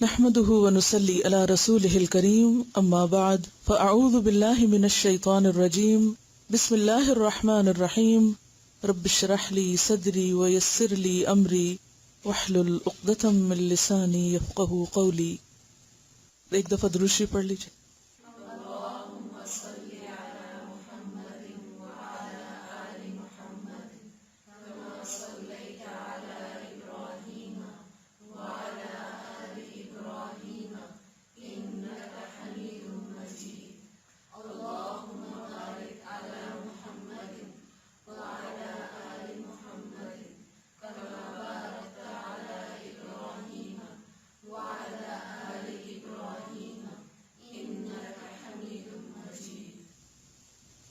نحمده ونصلي على رسوله الكريم اما بعد فاعوذ بالله من الشيطان الرجيم بسم الله الرحمن الرحيم رب اشرح لي صدري ويسر لي امري واحلل عقدة من لساني يفقهوا قولي. ایک دفعہ درود شریف پڑھ لیجیے.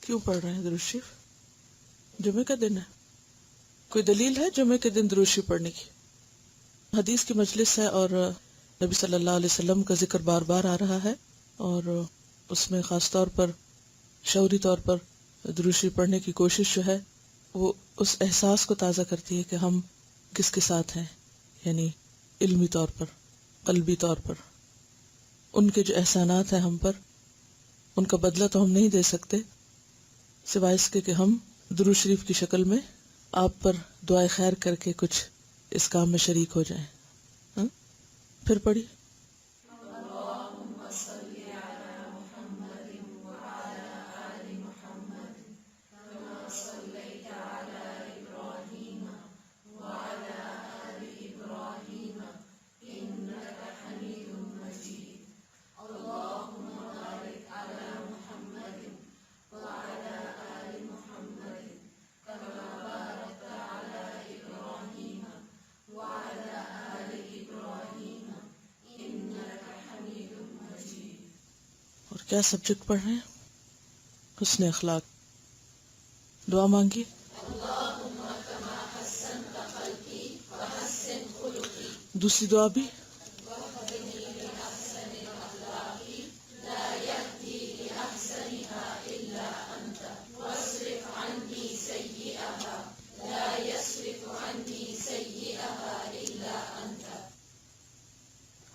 کیوں پڑھ رہے ہیں درود شریف؟ جمعے کا دن ہے. کوئی دلیل ہے جمعے کے دن درود شریف پڑھنے کی؟ حدیث کی مجلس ہے اور نبی صلی اللہ علیہ وسلم کا ذکر بار بار آ رہا ہے اور اس میں خاص طور پر شعوری طور پر درود شریف پڑھنے کی کوشش جو ہے وہ اس احساس کو تازہ کرتی ہے کہ ہم کس کے ساتھ ہیں، یعنی علمی طور پر، قلبی طور پر. ان کے جو احسانات ہیں ہم پر، ان کا بدلہ تو ہم نہیں دے سکتے سوائے اس کے کہ ہم درود شریف کی شکل میں آپ پر دعائے خیر کر کے کچھ اس کام میں شریک ہو جائیں. پھر پڑھی. کیا سبجیکٹ پڑھ رہے ہیں؟ حسن اخلاق. دعا مانگی. دوسری دعا بھی.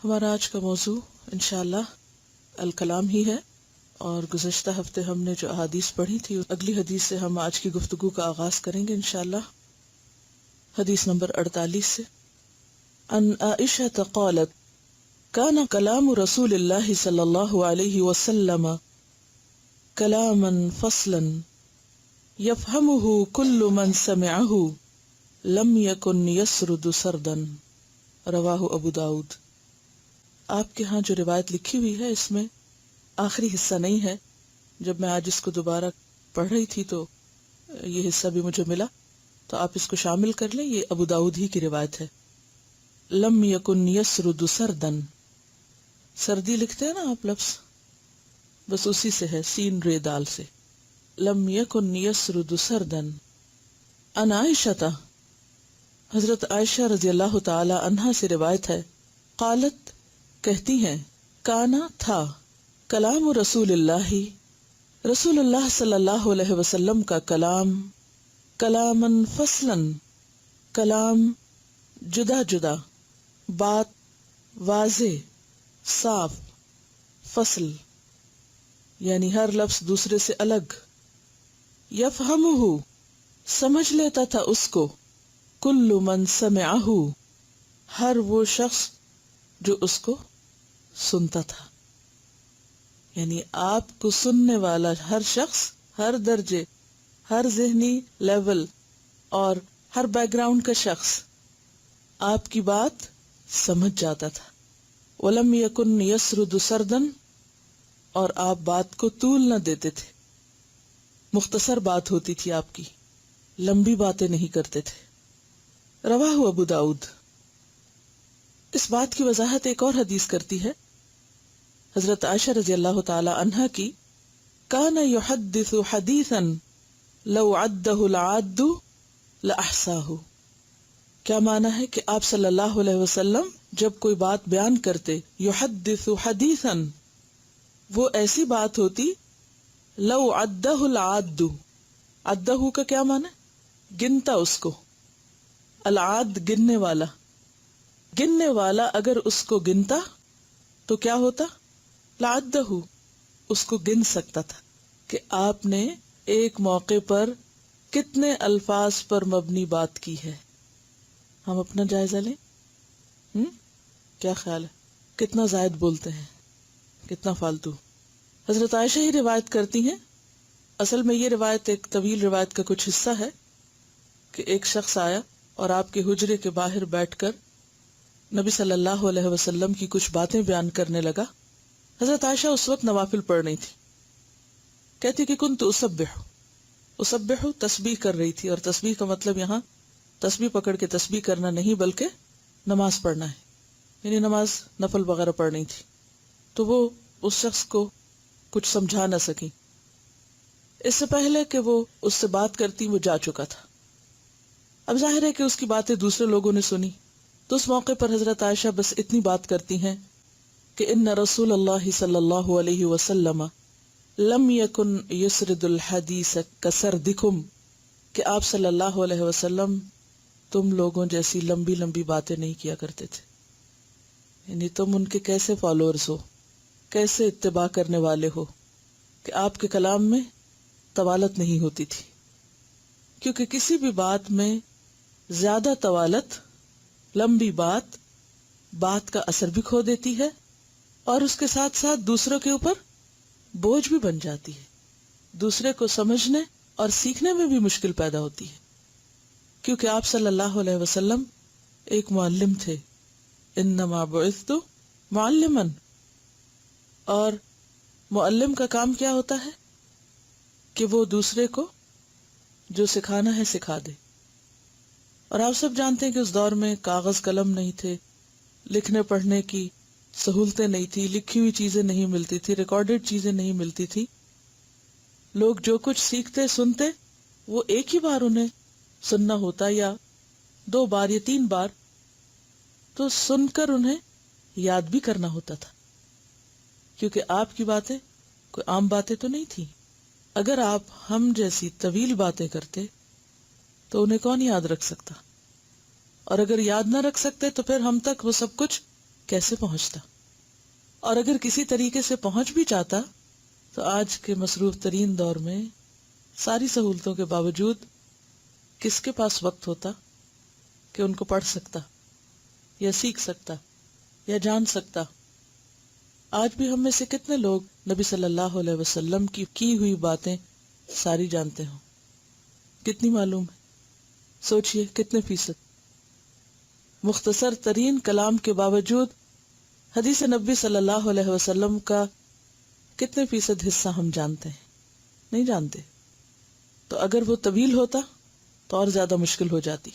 ہمارا آج کا موضوع انشاءاللہ الکلام ہی ہے اور گزشتہ ہفتے ہم نے جو احادیث پڑھی تھی اگلی حدیث سے ہم آج کی گفتگو کا آغاز کریں گے انشاءاللہ. حدیث نمبر 48 سے. ان عائشہ قالت كان كلام رسول الله صلی اللہ علیہ وسلم كلاما فصلا يفهمه كل من سمعه لم يكن يسرد سردا. رواہ ابو داؤد. آپ کے ہاں جو روایت لکھی ہوئی ہے اس میں آخری حصہ نہیں ہے. جب میں آج اس کو دوبارہ پڑھ رہی تھی تو یہ حصہ بھی مجھے ملا تو آپ اس کو شامل کر لیں. یہ ابو داؤد ہی کی روایت ہے. لم یکن یسرد سردن، سردی لکھتے ہیں نا آپ لفظ، بس اسی سے ہے، سین رے دال سے. لم یکن یسرد سردن. ان عائشہ، حضرت عائشہ رضی اللہ تعالی عنہا سے روایت ہے. قالت، کہتی ہیں، کانا تھا، کلام رسول اللہ، رسول اللہ صلی اللہ علیہ وسلم کا کلام، کلامن فصلاً، کلام جدا جدا، بات واضح صاف، فصل یعنی ہر لفظ دوسرے سے الگ. یفہمہ، سمجھ لیتا تھا اس کو، کل من سمعہ، ہر وہ شخص جو اس کو سنتا تھا. یعنی آپ کو سننے والا ہر شخص، ہر درجے، ہر ذہنی لیول اور ہر بیک گراؤنڈ کا شخص آپ کی بات سمجھ جاتا تھا. وَلَمْ يَكُنْ يَسْرُدُ سَرْدًا، اور آپ بات کو طول نہ دیتے تھے. مختصر بات ہوتی تھی آپ کی، لمبی باتیں نہیں کرتے تھے. رواہ ابو داؤد. اس بات کی وضاحت ایک اور حدیث کرتی ہے حضرت عائشہ رضی اللہ تعالی عنہا کی. کان یحدث حدیثا لو عدہ العاد لاحصاہ. کیا معنی ہے کہ آپ صلی اللہ علیہ وسلم جب کوئی بات بیان کرتے، یحدث حدیثا، وہ ایسی بات ہوتی، لو عدہ العاد، عدہ کا کیا معنی؟ گنتا اس کو. العاد گننے والا، گننے والا اگر اس کو گنتا تو کیا ہوتا؟ لعدہ، اس کو گن سکتا تھا کہ آپ نے ایک موقع پر کتنے الفاظ پر مبنی بات کی ہے. ہم اپنا جائزہ لیں. کیا خیال ہے؟ کتنا زائد بولتے ہیں، کتنا فالتو. حضرت عائشہ ہی روایت کرتی ہیں. اصل میں یہ روایت ایک طویل روایت کا کچھ حصہ ہے کہ ایک شخص آیا اور آپ کے حجرے کے باہر بیٹھ کر نبی صلی اللہ علیہ وسلم کی کچھ باتیں بیان کرنے لگا. حضرت عائشہ اس وقت نوافل پڑھ رہی تھی. کہتی کہ کنت اسبح تسبیح کر رہی تھی، اور تسبیح کا مطلب یہاں تسبیح پکڑ کے تسبیح کرنا نہیں بلکہ نماز پڑھنا ہے، یعنی نماز نفل وغیرہ پڑھنی تھی. تو وہ اس شخص کو کچھ سمجھا نہ سکی. اس سے پہلے کہ وہ اس سے بات کرتی وہ جا چکا تھا. اب ظاہر ہے کہ اس کی باتیں دوسرے لوگوں نے سنی، تو اس موقع پر حضرت عائشہ بس اتنی بات کرتی ہیں کہ ان رسول اللہ صلی اللہ علیہ وسلم لم یکن یسرد الحدیث کسردکم، کہ آپ صلی اللہ علیہ وسلم تم لوگوں جیسی لمبی لمبی باتیں نہیں کیا کرتے تھے. یعنی تم ان کے کیسے فالوورز ہو، کیسے اتباع کرنے والے ہو کہ آپ کے کلام میں طوالت نہیں ہوتی تھی. کیونکہ کسی بھی بات میں زیادہ طوالت، لمبی بات کا اثر بھی کھو دیتی ہے، اور اس کے ساتھ ساتھ دوسروں کے اوپر بوجھ بھی بن جاتی ہے. دوسرے کو سمجھنے اور سیکھنے میں بھی مشکل پیدا ہوتی ہے. کیونکہ آپ صلی اللہ علیہ وسلم ایک معلم تھے. انما بعثت معلما، اور معلم کا کام کیا ہوتا ہے کہ وہ دوسرے کو جو سکھانا ہے سکھا دے. اور آپ سب جانتے ہیں کہ اس دور میں کاغذ قلم نہیں تھے، لکھنے پڑھنے کی سہولتیں نہیں تھی، لکھی ہوئی چیزیں نہیں ملتی تھی، ریکارڈڈ چیزیں نہیں ملتی تھی. لوگ جو کچھ سیکھتے سنتے وہ ایک ہی بار انہیں سننا ہوتا، یا 2 بار یا 3 بار، تو سن کر انہیں یاد بھی کرنا ہوتا تھا. کیونکہ آپ کی باتیں کوئی عام باتیں تو نہیں تھی. اگر آپ ہم جیسی طویل باتیں کرتے تو انہیں کون یاد رکھ سکتا، اور اگر یاد نہ رکھ سکتے تو پھر ہم تک وہ سب کچھ کیسے پہنچتا. اور اگر کسی طریقے سے پہنچ بھی جاتا تو آج کے مصروف ترین دور میں ساری سہولتوں کے باوجود کس کے پاس وقت ہوتا کہ ان کو پڑھ سکتا یا سیکھ سکتا یا جان سکتا. آج بھی ہم میں سے کتنے لوگ نبی صلی اللہ علیہ وسلم کی ہوئی باتیں ساری جانتے ہوں؟ کتنی معلوم ہے؟ سوچئے کتنے فیصد. مختصر ترین کلام کے باوجود حدیث نبی صلی اللہ علیہ وسلم کا کتنے فیصد حصہ ہم جانتے ہیں؟ نہیں جانتے. تو اگر وہ طویل ہوتا تو اور زیادہ مشکل ہو جاتی.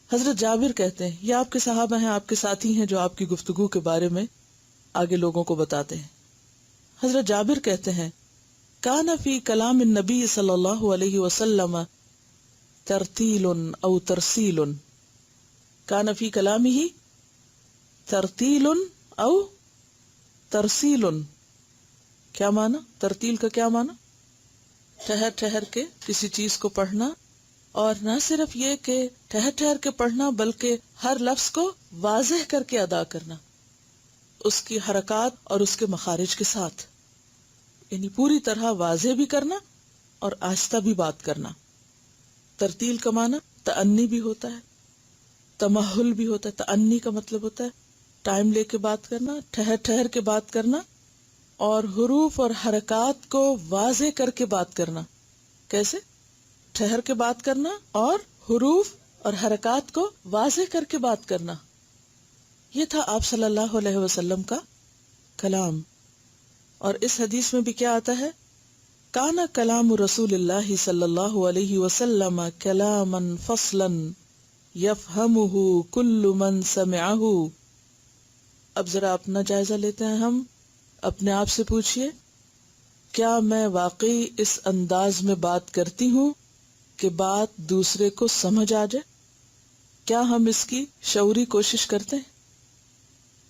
حضرت جابر کہتے ہیں، یہ آپ کے صحابہ ہیں، آپ کے ساتھی ہیں جو آپ کی گفتگو کے بارے میں آگے لوگوں کو بتاتے ہیں. حضرت جابر کہتے ہیں، کان فی کلام النبی صلی اللہ علیہ وسلم ترتیل او ترسیل. کان فی کلامہ ترتیل او ترسیل. کیا معنی؟ ترتیل کا کیا معنی؟ ٹھہر ٹھہر کے کسی چیز کو پڑھنا، اور نہ صرف یہ کہ ٹھہر ٹھہر کے پڑھنا بلکہ ہر لفظ کو واضح کر کے ادا کرنا، اس کی حرکات اور اس کے مخارج کے ساتھ، یعنی پوری طرح واضح بھی کرنا اور آہستہ بھی بات کرنا. ترتیل کا معنی تأنی بھی ہوتا ہے، تمہل بھی ہوتا ہے. تأنی کا مطلب ہوتا ہے ٹائم لے کے بات کرنا، ٹھہر ٹھہر کے بات کرنا، اور حروف اور حرکات کو واضح کر کے بات کرنا. کیسے؟ ٹھہر کے بات کرنا اور حروف اور حرکات کو واضح کر کے بات کرنا. یہ تھا آپ صلی اللہ علیہ وسلم کا کلام. اور اس حدیث میں بھی کیا آتا ہے؟ کان کلام رسول اللہ صلی اللہ علیہ وسلم کلاما فصلا یفہمہ کل من سمعہ. اب ذرا اپنا جائزہ لیتے ہیں ہم. اپنے آپ سے پوچھئے، کیا میں واقعی اس انداز میں بات کرتی ہوں کہ بات دوسرے کو سمجھ آ جائے؟ کیا ہم اس کی شعوری کوشش کرتے ہیں؟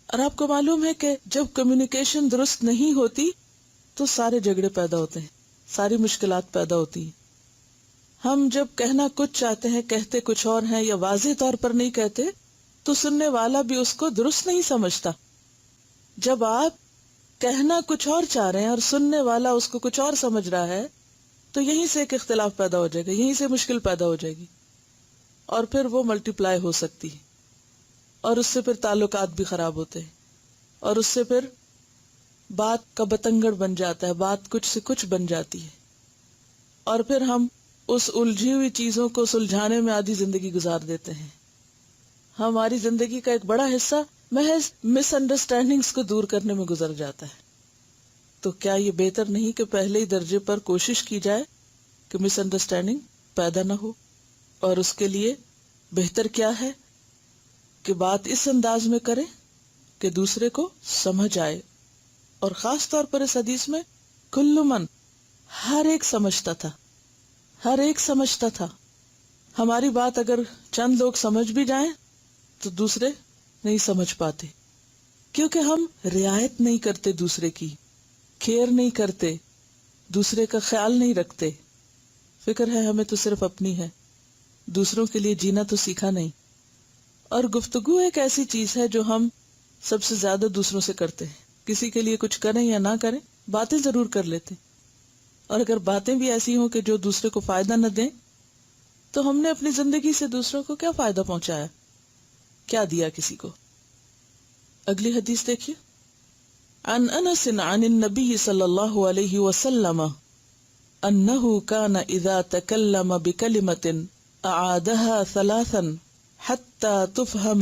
اور آپ کو معلوم ہے کہ جب کمیونیکیشن درست نہیں ہوتی تو سارے جھگڑے پیدا ہوتے ہیں، ساری مشکلات پیدا ہوتی ہیں. ہم جب کہنا کچھ چاہتے ہیں کہتے کچھ اور ہیں، یا واضح طور پر نہیں کہتے تو سننے والا بھی اس کو درست نہیں سمجھتا. جب آپ کہنا کچھ اور چاہ رہے ہیں اور سننے والا اس کو کچھ اور سمجھ رہا ہے تو یہیں سے ایک اختلاف پیدا ہو جائے گا، یہیں سے مشکل پیدا ہو جائے گی، اور پھر وہ ملٹی پلائی ہو سکتی ہے، اور اس سے پھر تعلقات بھی خراب ہوتے ہیں، اور اس سے پھر بات کا بتنگڑ بن جاتا ہے، بات کچھ سے کچھ بن جاتی ہے، اور پھر ہم اس الجھی ہوئی چیزوں کو سلجھانے میں آدھی زندگی گزار دیتے ہیں۔ ہماری زندگی کا ایک بڑا حصہ محض مس انڈرسٹینڈنگز کو دور کرنے میں گزر جاتا ہے۔ تو کیا یہ بہتر نہیں کہ پہلے ہی درجے پر کوشش کی جائے کہ مس انڈرسٹینڈنگ پیدا نہ ہو؟ اور اس کے لیے بہتر کیا ہے کہ بات اس انداز میں کریں کہ دوسرے کو سمجھ آئے، اور خاص طور پر اس حدیث میں کل من، ہر ایک سمجھتا تھا، ہر ایک سمجھتا تھا۔ ہماری بات اگر چند لوگ سمجھ بھی جائیں تو دوسرے نہیں سمجھ پاتے، کیونکہ ہم رعایت نہیں کرتے، دوسرے کی کیئر نہیں کرتے، دوسرے کا خیال نہیں رکھتے۔ فکر ہے ہمیں تو صرف اپنی ہے، دوسروں کے لیے جینا تو سیکھا نہیں۔ اور گفتگو ایک ایسی چیز ہے جو ہم سب سے زیادہ دوسروں سے کرتے ہیں، کسی کے لیے کچھ کریں یا نہ کریں، باتیں ضرور کر لیتے، اور اگر باتیں بھی ایسی ہوں کہ جو دوسرے کو فائدہ نہ دیں تو ہم نے اپنی زندگی سے دوسروں کو کیا فائدہ پہنچایا، کیا دیا کسی کو۔ اگلی حدیث دیکھیے، عن انس عن النبی صلی اللہ علیہ وسلم انہ کان اذا تکلم بکلمۃ اعادها ثلاثا حتى تفهم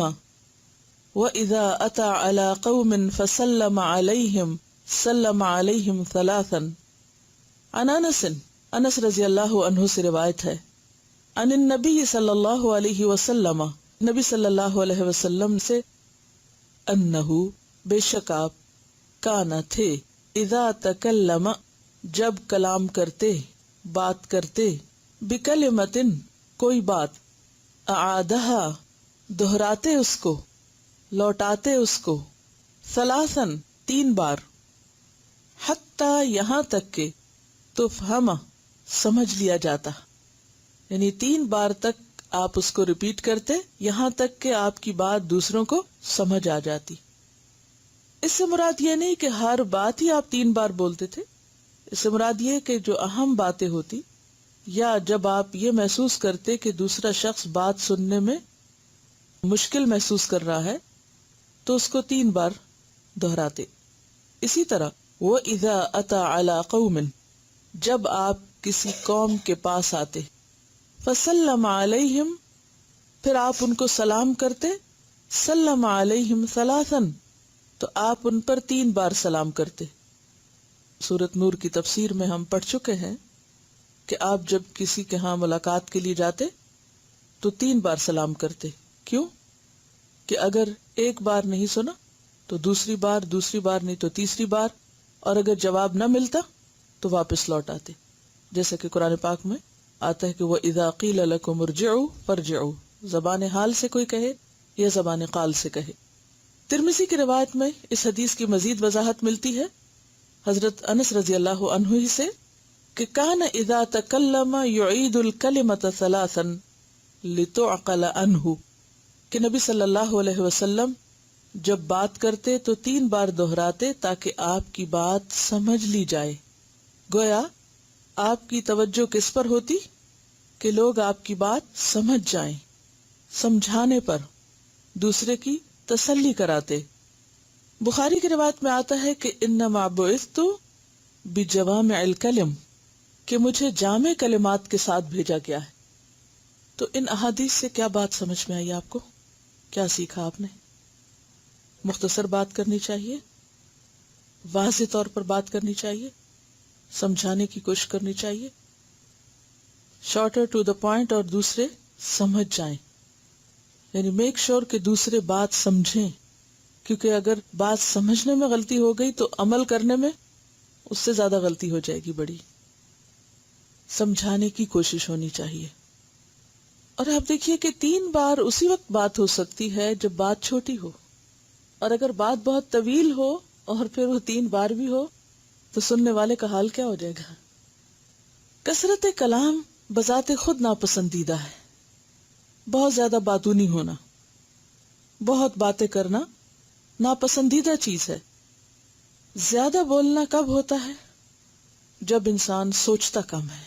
واذا اتى على قوم فسلم عليهم سلم عليهم ثلاثا۔ عن انس رضی اللہ عنہ سے روایت ہے، عن النبی صلی اللہ علیہ وسلم، نبی صلی اللہ علیہ وسلم سے، انہو بے شک آپ، کانا تھے، اذا تکلم جب کلام کرتے، بات کرتے، بکلمتن کوئی بات، اعادہا دہراتے اس کو، لوٹاتے اس کو، ثلاثاً تین بار، حتی یہاں تک کہ تفہم سمجھ لیا جاتا، یعنی تین بار تک آپ اس کو ریپیٹ کرتے یہاں تک کہ آپ کی بات دوسروں کو سمجھ آ جاتی۔ اس سے مراد یہ نہیں کہ ہر بات ہی آپ تین بار بولتے تھے، اس سے مراد یہ کہ جو اہم باتیں ہوتی، یا جب آپ یہ محسوس کرتے کہ دوسرا شخص بات سننے میں مشکل محسوس کر رہا ہے تو اس کو تین بار دہراتے۔ اسی طرح وَإِذَا أَتَى عَلَى قَوْمٍ جب آپ کسی قوم کے پاس آتے، فَسَلَّمَ عَلَيْهِمْ پھر آپ ان کو سلام کرتے، سلم علیہم ثلاثاً تو آپ ان پر تین بار سلام کرتے۔ سورۃ نور کی تفسیر میں ہم پڑھ چکے ہیں کہ آپ جب کسی کے ہاں ملاقات کے لیے جاتے تو تین بار سلام کرتے۔ کیوں؟ کہ اگر ایک بار نہیں سنا تو دوسری بار نہیں تو تیسری بار، اور اگر جواب نہ ملتا تو واپس لوٹ آتے، جیسا کہ قرآن پاک میں آتا ہے کہ وَإِذَا قِيلَ لَكُمُ ارْجِعُوا فَارْجِعُوا، زبان حال سے کوئی کہے یا زبان قال سے کہے۔ ترمذی کی روایت میں اس حدیث کی مزید وضاحت ملتی ہے حضرت انس رضی اللہ عنہ ہی سے کہ کان اذا تکلم یعید الکلمۃ ثلاثا لتعقل عنہ، کہ نبی صلی اللہ علیہ وسلم جب بات کرتے تو تین بار دہراتے تاکہ آپ کی بات سمجھ لی جائے۔ گویا آپ کی توجہ کس پر ہوتی کہ لوگ آپ کی بات سمجھ جائیں، سمجھانے پر دوسرے کی تسلی کراتے۔ بخاری کی روایت میں آتا ہے کہ انما بعثت بجوامع الکلم، کہ مجھے جامع کلمات کے ساتھ بھیجا گیا ہے۔ تو ان احادیث سے کیا بات سمجھ میں آئی آپ کو؟ کیا سیکھا آپ نے؟ مختصر بات کرنی چاہیے، واضح طور پر بات کرنی چاہیے، سمجھانے کی کوشش کرنی چاہیے، شارٹر ٹو دا پوائنٹ، اور دوسرے سمجھ جائیں، یعنی میک شور کہ دوسرے بات سمجھیں، کیونکہ اگر بات سمجھنے میں غلطی ہو گئی تو عمل کرنے میں اس سے زیادہ غلطی ہو جائے گی بڑی۔ سمجھانے کی کوشش ہونی چاہیے۔ اور آپ دیکھیے کہ تین بار اسی وقت بات ہو سکتی ہے جب بات چھوٹی ہو، اور اگر بات بہت طویل ہو اور پھر وہ تین بار بھی ہو تو سننے والے کا حال کیا ہو جائے گا۔ کثرت کلام بذات خود ناپسندیدہ ہے، بہت زیادہ باتونی ہونا، بہت باتیں کرنا ناپسندیدہ چیز ہے، زیادہ بولنا کب ہوتا ہے؟ جب انسان سوچتا کم ہے،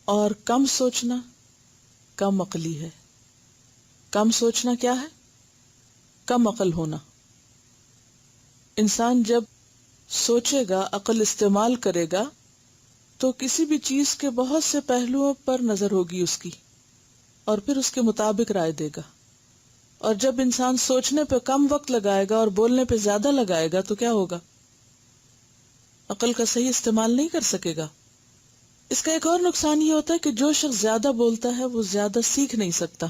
اور کم سوچنا کم عقلی ہے۔ کم سوچنا کیا ہے؟ کم عقل ہونا۔ انسان جب سوچے گا، عقل استعمال کرے گا، تو کسی بھی چیز کے بہت سے پہلوؤں پر نظر ہوگی اس کی، اور پھر اس کے مطابق رائے دے گا۔ اور جب انسان سوچنے پہ کم وقت لگائے گا اور بولنے پہ زیادہ لگائے گا تو کیا ہوگا؟ عقل کا صحیح استعمال نہیں کر سکے گا۔ اس کا ایک اور نقصان یہ ہوتا ہے کہ جو شخص زیادہ بولتا ہے وہ زیادہ سیکھ نہیں سکتا،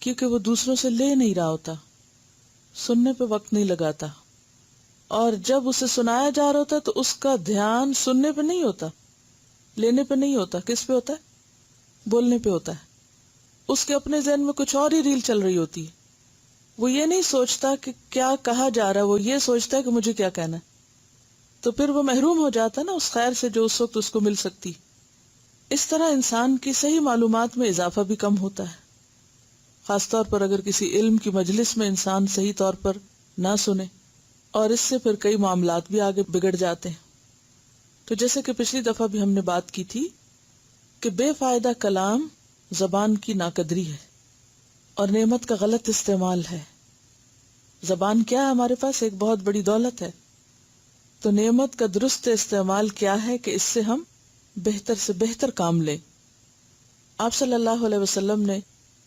کیونکہ وہ دوسروں سے لے نہیں رہا ہوتا، سننے پہ وقت نہیں لگاتا، اور جب اسے سنایا جا رہا ہوتا ہے تو اس کا دھیان سننے پہ نہیں ہوتا، لینے پہ نہیں ہوتا۔ کس پہ ہوتا ہے؟ بولنے پہ ہوتا ہے۔ اس کے اپنے ذہن میں کچھ اور ہی ریل چل رہی ہوتی ہے، وہ یہ نہیں سوچتا کہ کیا کہا جا رہا ہے، وہ یہ سوچتا ہے کہ مجھے کیا کہنا ہے۔ تو پھر وہ محروم ہو جاتا ہے نا اس خیر سے جو اس وقت اس کو مل سکتی۔ اس طرح انسان کی صحیح معلومات میں اضافہ بھی کم ہوتا ہے، خاص طور پر اگر کسی علم کی مجلس میں انسان صحیح طور پر نہ سنے، اور اس سے پھر کئی معاملات بھی آگے بگڑ جاتے ہیں۔ تو جیسے کہ پچھلی دفعہ بھی ہم نے بات کی تھی کہ بے فائدہ کلام زبان کی ناقدری ہے اور نعمت کا غلط استعمال ہے۔ زبان کیا ہے؟ ہمارے پاس ایک بہت بڑی دولت ہے۔ تو نعمت کا درست استعمال کیا ہے کہ اس سے ہم بہتر سے بہتر کام لیں۔ آپ صلی اللہ علیہ وسلم نے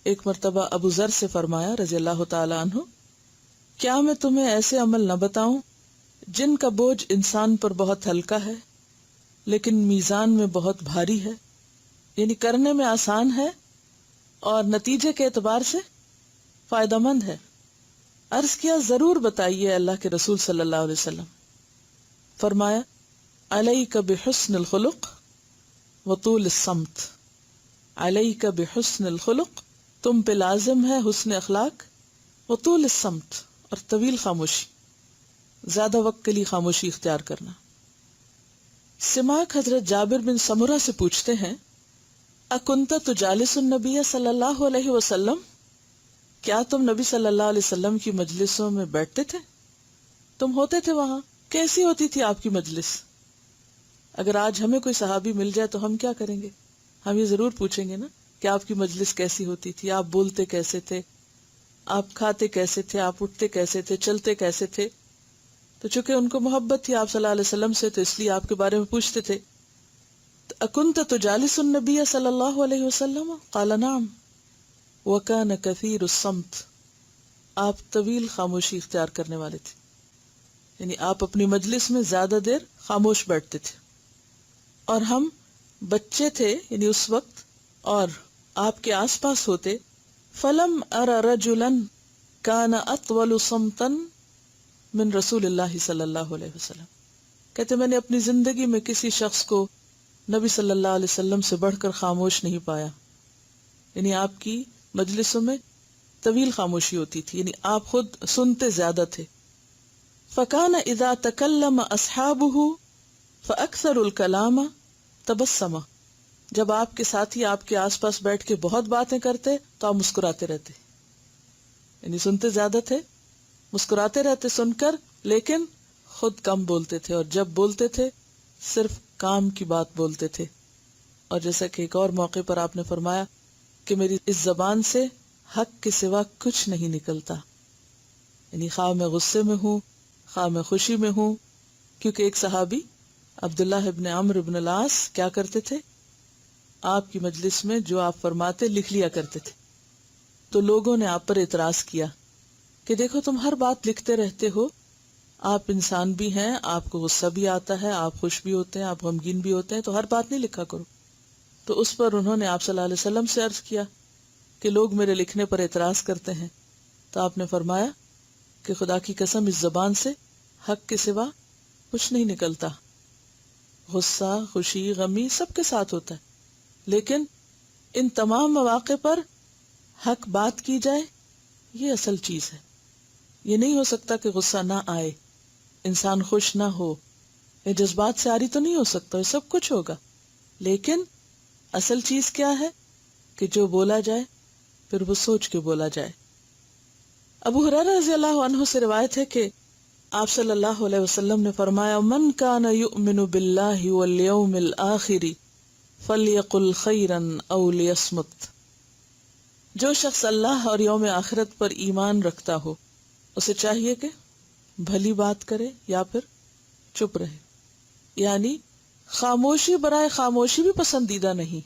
ایک مرتبہ ابو ذر سے فرمایا رضی اللہ تعالی عنہ، کیا میں تمہیں ایسے عمل نہ بتاؤں جن کا بوجھ انسان پر بہت ہلکا ہے لیکن میزان میں بہت بھاری ہے، یعنی کرنے میں آسان ہے اور نتیجے کے اعتبار سے فائدہ مند ہے۔ عرض کیا ضرور بتائیے اللہ کے رسول صلی اللہ علیہ وسلم۔ فرمایا علیک بحسن الخلق وطول الصمت، علیک بحسن الخلق، تم پہ لازم ہے حسن اخلاق، وطول الصمت، اور طویل خاموشی، زیادہ وقت کے لیے خاموشی اختیار کرنا۔ سماک حضرت جابر بن سمرہ سے پوچھتے ہیں، اکنت تجالس النبی صلی اللہ علیہ وسلم، کیا تم نبی صلی اللہ علیہ وسلم کی مجلسوں میں بیٹھتے تھے؟ تم ہوتے تھے وہاں؟ کیسی ہوتی تھی آپ کی مجلس؟ اگر آج ہمیں کوئی صحابی مل جائے تو ہم کیا کریں گے؟ ہم یہ ضرور پوچھیں گے نا کہ آپ کی مجلس کیسی ہوتی تھی، آپ بولتے کیسے تھے، آپ کھاتے کیسے تھے، آپ اٹھتے کیسے تھے، چلتے کیسے تھے۔ تو چونکہ ان کو محبت تھی آپ صلی اللہ علیہ وسلم سے، تو اس لیے آپ کے بارے میں پوچھتے تھے۔ اکنت تجالس النبی صلی اللہ علیہ وسلم؟ قال نعم وکان کثیر الصمت، آپ طویل خاموشی اختیار کرنے والے تھے، یعنی آپ اپنی مجلس میں زیادہ دیر خاموش بیٹھتے تھے۔ اور ہم بچے تھے یعنی اس وقت، اور آپ کے آس پاس ہوتے، فلم ارى رجلا كان اطول صمتا من رسول اللہ صلی اللہ علیہ وسلم، کہتے میں نے اپنی زندگی میں کسی شخص کو نبی صلی اللہ علیہ وسلم سے بڑھ کر خاموش نہیں پایا، یعنی آپ کی مجلسوں میں طویل خاموشی ہوتی تھی، یعنی آپ خود سنتے زیادہ تھے۔ فکان اذا تکلم اصحابہ فاکثر الکلام تبسم، جب آپ کے ساتھی آپ کے آس پاس بیٹھ کے بہت باتیں کرتے تو آپ مسکراتے رہتے، یعنی سنتے زیادہ تھے، مسکراتے رہتے سن کر، لیکن خود کم بولتے تھے، اور جب بولتے تھے صرف کام کی بات بولتے تھے۔ اور جیسا کہ ایک اور موقع پر آپ نے فرمایا کہ میری اس زبان سے حق کے سوا کچھ نہیں نکلتا، یعنی خواہ میں غصے میں ہوں خواہ میں خوشی میں ہوں، کیونکہ ایک صحابی عبداللہ ابن عمرو ابن العاص کیا کرتے تھے، آپ کی مجلس میں جو آپ فرماتے لکھ لیا کرتے تھے۔ تو لوگوں نے آپ پر اعتراض کیا کہ دیکھو تم ہر بات لکھتے رہتے ہو، آپ انسان بھی ہیں، آپ کو غصہ بھی آتا ہے، آپ خوش بھی ہوتے ہیں، آپ غمگین بھی ہوتے ہیں، تو ہر بات نہیں لکھا کرو۔ تو اس پر انہوں نے آپ صلی اللہ علیہ وسلم سے عرض کیا کہ لوگ میرے لکھنے پر اعتراض کرتے ہیں، تو آپ نے فرمایا کہ خدا کی قسم اس زبان سے حق کے سوا کچھ نہیں نکلتا، غصہ خوشی غمی سب کے ساتھ ہوتا ہے، لیکن ان تمام مواقع پر حق بات کی جائے یہ اصل چیز ہے۔ یہ نہیں ہو سکتا کہ غصہ نہ آئے، انسان خوش نہ ہو، یہ جذبات سے عاری تو نہیں ہو سکتا، یہ سب کچھ ہوگا، لیکن اصل چیز کیا ہے کہ جو بولا جائے پھر وہ سوچ کے بولا جائے۔ ابو ہریرہ رضی اللہ عنہ سے روایت ہے کہ آپ صلی اللہ علیہ وسلم نے فرمایا من کان یؤمن باللہ والیوم الآخر فلیقل خیرا او لیصمت، جو شخص اللہ اور یوم آخرت پر ایمان رکھتا ہو اسے چاہیے کہ بھلی بات کرے یا پھر چپ رہے. یعنی خاموشی برائے خاموشی بھی پسندیدہ نہیں.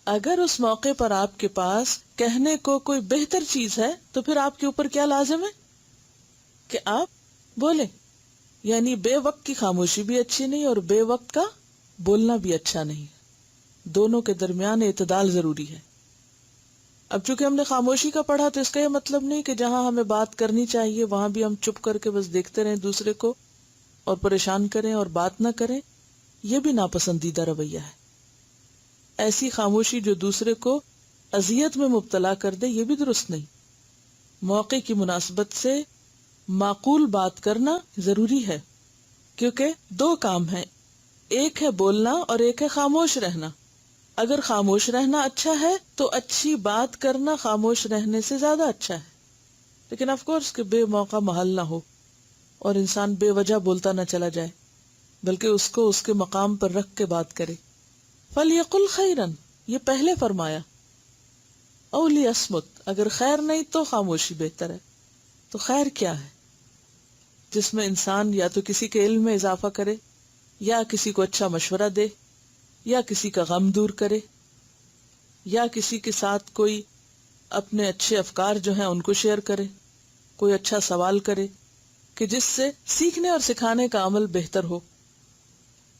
اگر اس موقع پر آپ کے پاس کہنے کو کوئی بہتر چیز ہے تو پھر آپ کے اوپر کیا لازم ہے کہ آپ بولیں. یعنی بے وقت کی خاموشی بھی اچھی نہیں اور بے وقت کا بولنا بھی اچھا نہیں. دونوں کے درمیان اعتدال ضروری ہے. اب چونکہ ہم نے خاموشی کا پڑھا تو اس کا یہ مطلب نہیں کہ جہاں ہمیں بات کرنی چاہیے وہاں بھی ہم چپ کر کے بس دیکھتے رہیں دوسرے کو اور پریشان کریں اور بات نہ کریں. یہ بھی ناپسندیدہ رویہ ہے. ایسی خاموشی جو دوسرے کو اذیت میں مبتلا کر دے یہ بھی درست نہیں. موقع کی مناسبت سے معقول بات کرنا ضروری ہے، کیونکہ دو کام ہیں، ایک ہے بولنا اور ایک ہے خاموش رہنا. اگر خاموش رہنا اچھا ہے تو اچھی بات کرنا خاموش رہنے سے زیادہ اچھا ہے. لیکن آف کورس کہ بے موقع محل نہ ہو اور انسان بے وجہ بولتا نہ چلا جائے، بلکہ اس کو اس کے مقام پر رکھ کے بات کرے. فَلْيَقُلْ خَيْرًا، یہ پہلے فرمایا. اَوْ لِيَصْمُتْ، اگر خیر نہیں تو خاموشی بہتر ہے. تو خیر کیا ہے؟ جس میں انسان یا تو کسی کے علم میں اضافہ کرے، یا کسی کو اچھا مشورہ دے، یا کسی کا غم دور کرے، یا کسی کے ساتھ کوئی اپنے اچھے افکار جو ہیں ان کو شیئر کرے، کوئی اچھا سوال کرے کہ جس سے سیکھنے اور سکھانے کا عمل بہتر ہو.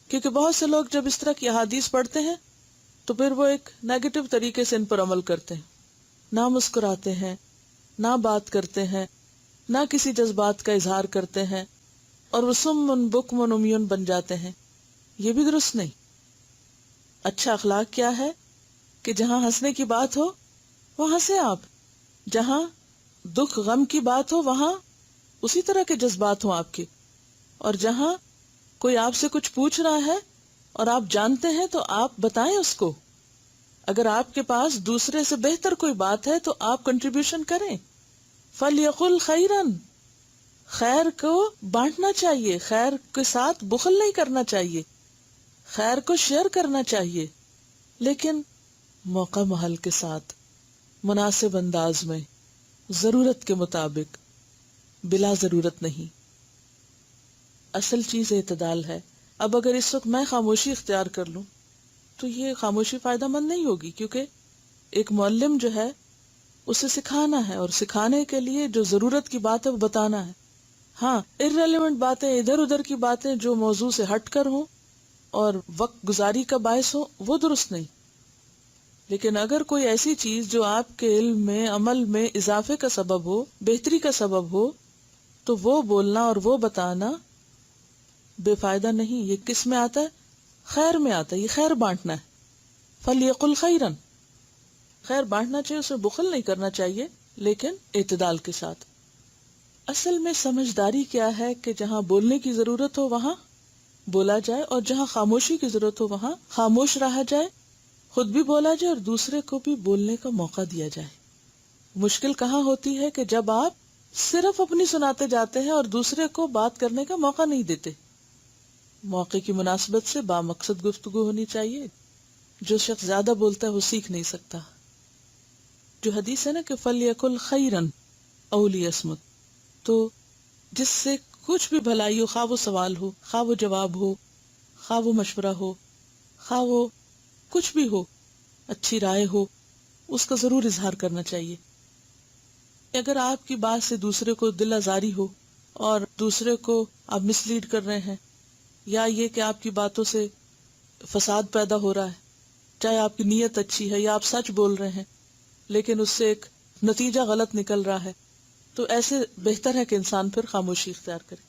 کیونکہ بہت سے لوگ جب اس طرح کی احادیث پڑھتے ہیں تو پھر وہ ایک نیگیٹو طریقے سے ان پر عمل کرتے ہیں، نہ مسکراتے ہیں، نہ بات کرتے ہیں، نہ کسی جذبات کا اظہار کرتے ہیں، اور وہ سم بکم عمیون بن جاتے ہیں. یہ بھی درست نہیں. اچھا اخلاق کیا ہے کہ جہاں ہنسنے کی بات ہو وہاں ہنسیں آپ، جہاں دکھ غم کی بات ہو وہاں اسی طرح کے جذبات ہوں آپ کے، اور جہاں کوئی آپ سے کچھ پوچھ رہا ہے اور آپ جانتے ہیں تو آپ بتائیں اس کو. اگر آپ کے پاس دوسرے سے بہتر کوئی بات ہے تو آپ کنٹریبیوشن کریں. فَلْيَقُلْ خَيْرًا، خیر کو بانٹنا چاہیے، خیر کے ساتھ بخل نہیں کرنا چاہیے، خیر کو شیئر کرنا چاہیے، لیکن موقع محل کے ساتھ، مناسب انداز میں، ضرورت کے مطابق، بلا ضرورت نہیں. اصل چیز اعتدال ہے. اب اگر اس وقت میں خاموشی اختیار کر لوں تو یہ خاموشی فائدہ مند نہیں ہوگی، کیونکہ ایک معلم جو ہے اسے سکھانا ہے، اور سکھانے کے لیے جو ضرورت کی بات ہے وہ بتانا ہے. ہاں، ارریلیونٹ باتیں، ادھر ادھر کی باتیں جو موضوع سے ہٹ کر ہوں اور وقت گزاری کا باعث ہو وہ درست نہیں. لیکن اگر کوئی ایسی چیز جو آپ کے علم میں، عمل میں اضافے کا سبب ہو، بہتری کا سبب ہو، تو وہ بولنا اور وہ بتانا بے فائدہ نہیں. یہ کس میں آتا ہے؟ خیر میں آتا ہے. یہ خیر بانٹنا ہے. فَلْيَقُلْ خَيْرًا، خیر بانٹنا چاہیے، اسے بخل نہیں کرنا چاہیے، لیکن اعتدال کے ساتھ. اصل میں سمجھداری کیا ہے کہ جہاں بولنے کی ضرورت ہو وہاں بولا جائے، اور جہاں خاموشی کی ضرورت ہو وہاں خاموش رہا جائے، خود بھی بولا جائے اور دوسرے کو بھی بولنے کا موقع دیا جائے. مشکل کہاں ہوتی ہے کہ جب آپ صرف اپنی سناتے جاتے ہیں اور دوسرے کو بات کرنے کا موقع نہیں دیتے. موقع کی مناسبت سے بامقصد گفتگو ہونی چاہیے. جو شخص زیادہ بولتا ہے وہ سیکھ نہیں سکتا. جو حدیث ہے نا کہ فَلْيَقُلْ خَيْرًا أَوْ لِيَصْمُتْ، تو جس سے کچھ بھی بھلائی ہو، خواہ وہ سوال ہو، خواہ وہ جواب ہو، خواہ وہ مشورہ ہو، خواہ وہ کچھ بھی ہو، اچھی رائے ہو، اس کا ضرور اظہار کرنا چاہیے. اگر آپ کی بات سے دوسرے کو دل آزاری ہو اور دوسرے کو آپ مس لیڈ کر رہے ہیں، یا یہ کہ آپ کی باتوں سے فساد پیدا ہو رہا ہے، چاہے آپ کی نیت اچھی ہے یا آپ سچ بول رہے ہیں لیکن اس سے ایک نتیجہ غلط نکل رہا ہے، تو ایسے بہتر ہے کہ انسان پھر خاموشی اختیار کرے.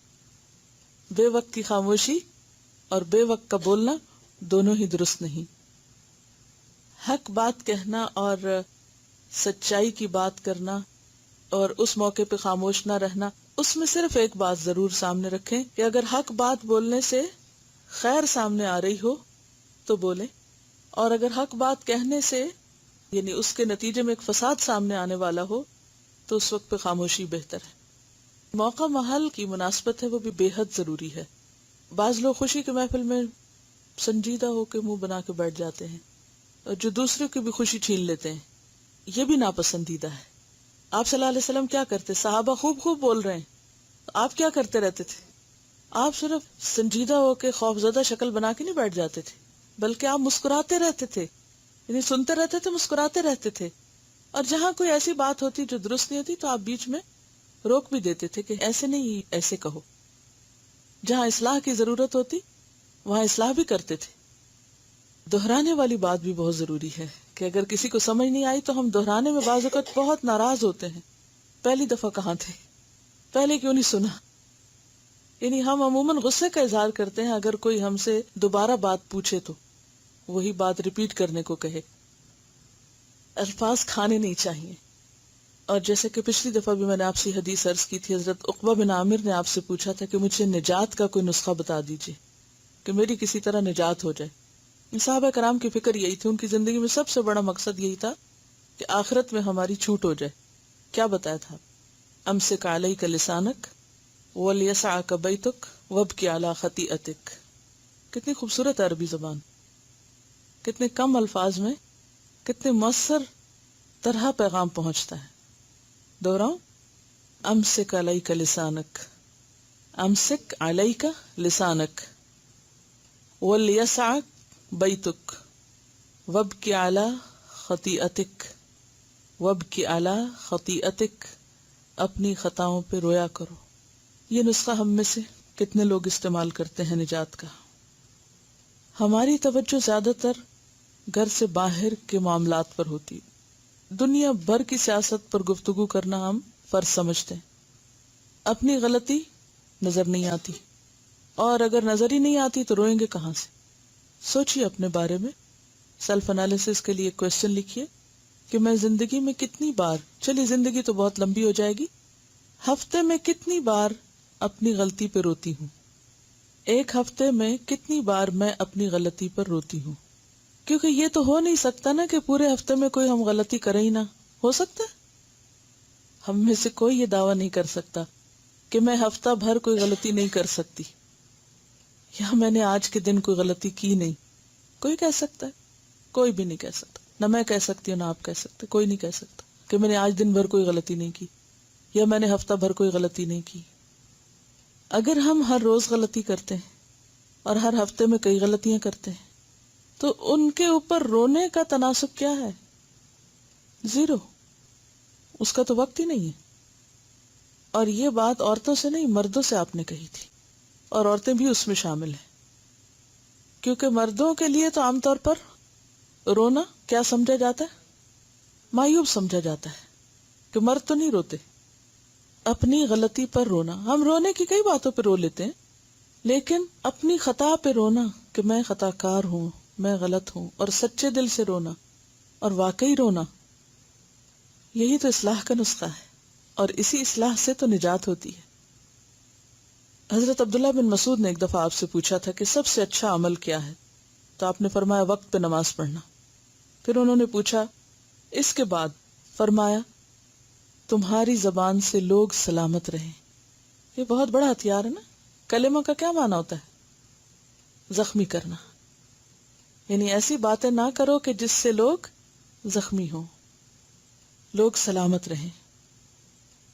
بے وقت کی خاموشی اور بے وقت کا بولنا دونوں ہی درست نہیں. حق بات کہنا اور سچائی کی بات کرنا اور اس موقع پہ خاموش نہ رہنا، اس میں صرف ایک بات ضرور سامنے رکھیں کہ اگر حق بات بولنے سے خیر سامنے آ رہی ہو تو بولیں، اور اگر حق بات کہنے سے یعنی اس کے نتیجے میں ایک فساد سامنے آنے والا ہو تو اس وقت پہ خاموشی بہتر ہے. موقع محل کی مناسبت ہے وہ بھی بے حد ضروری ہے. بعض لوگ خوشی کی محفل میں سنجیدہ ہو کے منہ بنا کے بیٹھ جاتے ہیں اور جو دوسروں کی بھی خوشی چھین لیتے ہیں، یہ بھی ناپسندیدہ ہے. آپ صلی اللہ علیہ وسلم کیا کرتے؟ صحابہ خوب خوب بول رہے ہیں، آپ کیا کرتے رہتے تھے؟ آپ صرف سنجیدہ ہو کے خوفزدہ شکل بنا کے نہیں بیٹھ جاتے تھے، بلکہ آپ مسکراتے رہتے تھے، یعنی سنتے رہتے تھے، مسکراتے رہتے تھے. اور جہاں کوئی ایسی بات ہوتی جو درست نہیں ہوتی تو آپ بیچ میں روک بھی دیتے تھے کہ ایسے نہیں، ایسے کہو. جہاں اصلاح کی ضرورت ہوتی وہاں اصلاح بھی کرتے تھے. دہرانے والی بات بھی بہت ضروری ہے کہ اگر کسی کو سمجھ نہیں آئی تو ہم دہرانے میں بعض اوقات بہت ناراض ہوتے ہیں. پہلی دفعہ کہاں تھے؟ پہلے کیوں نہیں سنا؟ یعنی ہم عموماً غصے کا اظہار کرتے ہیں اگر کوئی ہم سے دوبارہ بات پوچھے تو وہی بات ریپیٹ کرنے کو کہے. الفاظ کھانے نہیں چاہیے. اور جیسے کہ پچھلی دفعہ بھی میں نے آپ سے حدیث عرض کی تھی، حضرت عقبہ بن عامر نے آپ سے پوچھا تھا کہ مجھے نجات کا کوئی نسخہ بتا دیجئے کہ میری کسی طرح نجات ہو جائے. صحابہ کرام کی فکر یہی تھی، ان کی زندگی میں سب سے بڑا مقصد یہی تھا کہ آخرت میں ہماری چھوٹ ہو جائے. کیا بتایا تھا؟ امسک علیک لسانک ولیسعک بیتک وابکی علی خطیئتک. کتنی خوبصورت عربی زبان، کتنے کم الفاظ میں کتنے مؤثر طرح پیغام پہنچتا ہے. دوہراؤں، امسک علیک لسانک، امسک علیک لسانک ولیسعک بیتک وابکی علی خطیئتک، وابکی علی خطیئتک، اپنی خطاؤں پہ رویا کرو. یہ نسخہ ہم میں سے کتنے لوگ استعمال کرتے ہیں نجات کا؟ ہماری توجہ زیادہ تر گھر سے باہر کے معاملات پر ہوتی. دنیا بھر کی سیاست پر گفتگو کرنا ہم فرض سمجھتے ہیں. اپنی غلطی نظر نہیں آتی، اور اگر نظر ہی نہیں آتی تو روئیں گے کہاں سے؟ سوچیے اپنے بارے میں، سیلف انالیسس کے لیے ایک کوشچن لکھیے کہ میں زندگی میں کتنی بار، چلیے زندگی تو بہت لمبی ہو جائے گی، ہفتے میں کتنی بار اپنی غلطی پہ روتی ہوں؟ ایک ہفتے میں کتنی بار میں اپنی غلطی پر روتی ہوں؟ کیونکہ یہ تو ہو نہیں سکتا نا کہ پورے ہفتے میں کوئی ہم غلطی کرے ہی نہ. ہو سکتا ہے؟ ہم میں سے کوئی یہ دعویٰ نہیں کر سکتا کہ میں ہفتہ بھر کوئی غلطی نہیں کر سکتی، یا میں نے آج کے دن کوئی غلطی کی نہیں. کوئی کہہ سکتا ہے؟ کوئی بھی نہیں کہہ سکتا. نہ میں کہہ سکتی ہوں نہ آپ کہہ سکتے. کوئی نہیں کہہ سکتا کہ میں نے آج دن بھر کوئی غلطی نہیں کی یا میں نے ہفتہ بھر کوئی غلطی نہیں کی. اگر ہم ہر روز غلطی کرتے ہیں اور ہر ہفتے میں کئی غلطیاں کرتے ہیں تو ان کے اوپر رونے کا تناسب کیا ہے؟ زیرو. اس کا تو وقت ہی نہیں ہے. اور یہ بات عورتوں سے نہیں، مردوں سے آپ نے کہی تھی، اور عورتیں بھی اس میں شامل ہیں. کیونکہ مردوں کے لیے تو عام طور پر رونا کیا سمجھا جاتا ہے؟ معیوب سمجھا جاتا ہے کہ مرد تو نہیں روتے. اپنی غلطی پر رونا، ہم رونے کی کئی باتوں پہ رو لیتے ہیں، لیکن اپنی خطا پہ رونا کہ میں خطا کار ہوں، میں غلط ہوں، اور سچے دل سے رونا اور واقعی رونا، یہی تو اصلاح کا نسخہ ہے. اور اسی اصلاح سے تو نجات ہوتی ہے. حضرت عبداللہ بن مسعود نے ایک دفعہ آپ سے پوچھا تھا کہ سب سے اچھا عمل کیا ہے؟ تو آپ نے فرمایا وقت پہ نماز پڑھنا. پھر انہوں نے پوچھا اس کے بعد؟ فرمایا تمہاری زبان سے لوگ سلامت رہیں. یہ بہت بڑا ہتھیار ہے نا. کلمہ کا کیا معنی ہوتا ہے؟ زخمی کرنا. یعنی ایسی باتیں نہ کرو کہ جس سے لوگ زخمی ہوں، لوگ سلامت رہیں.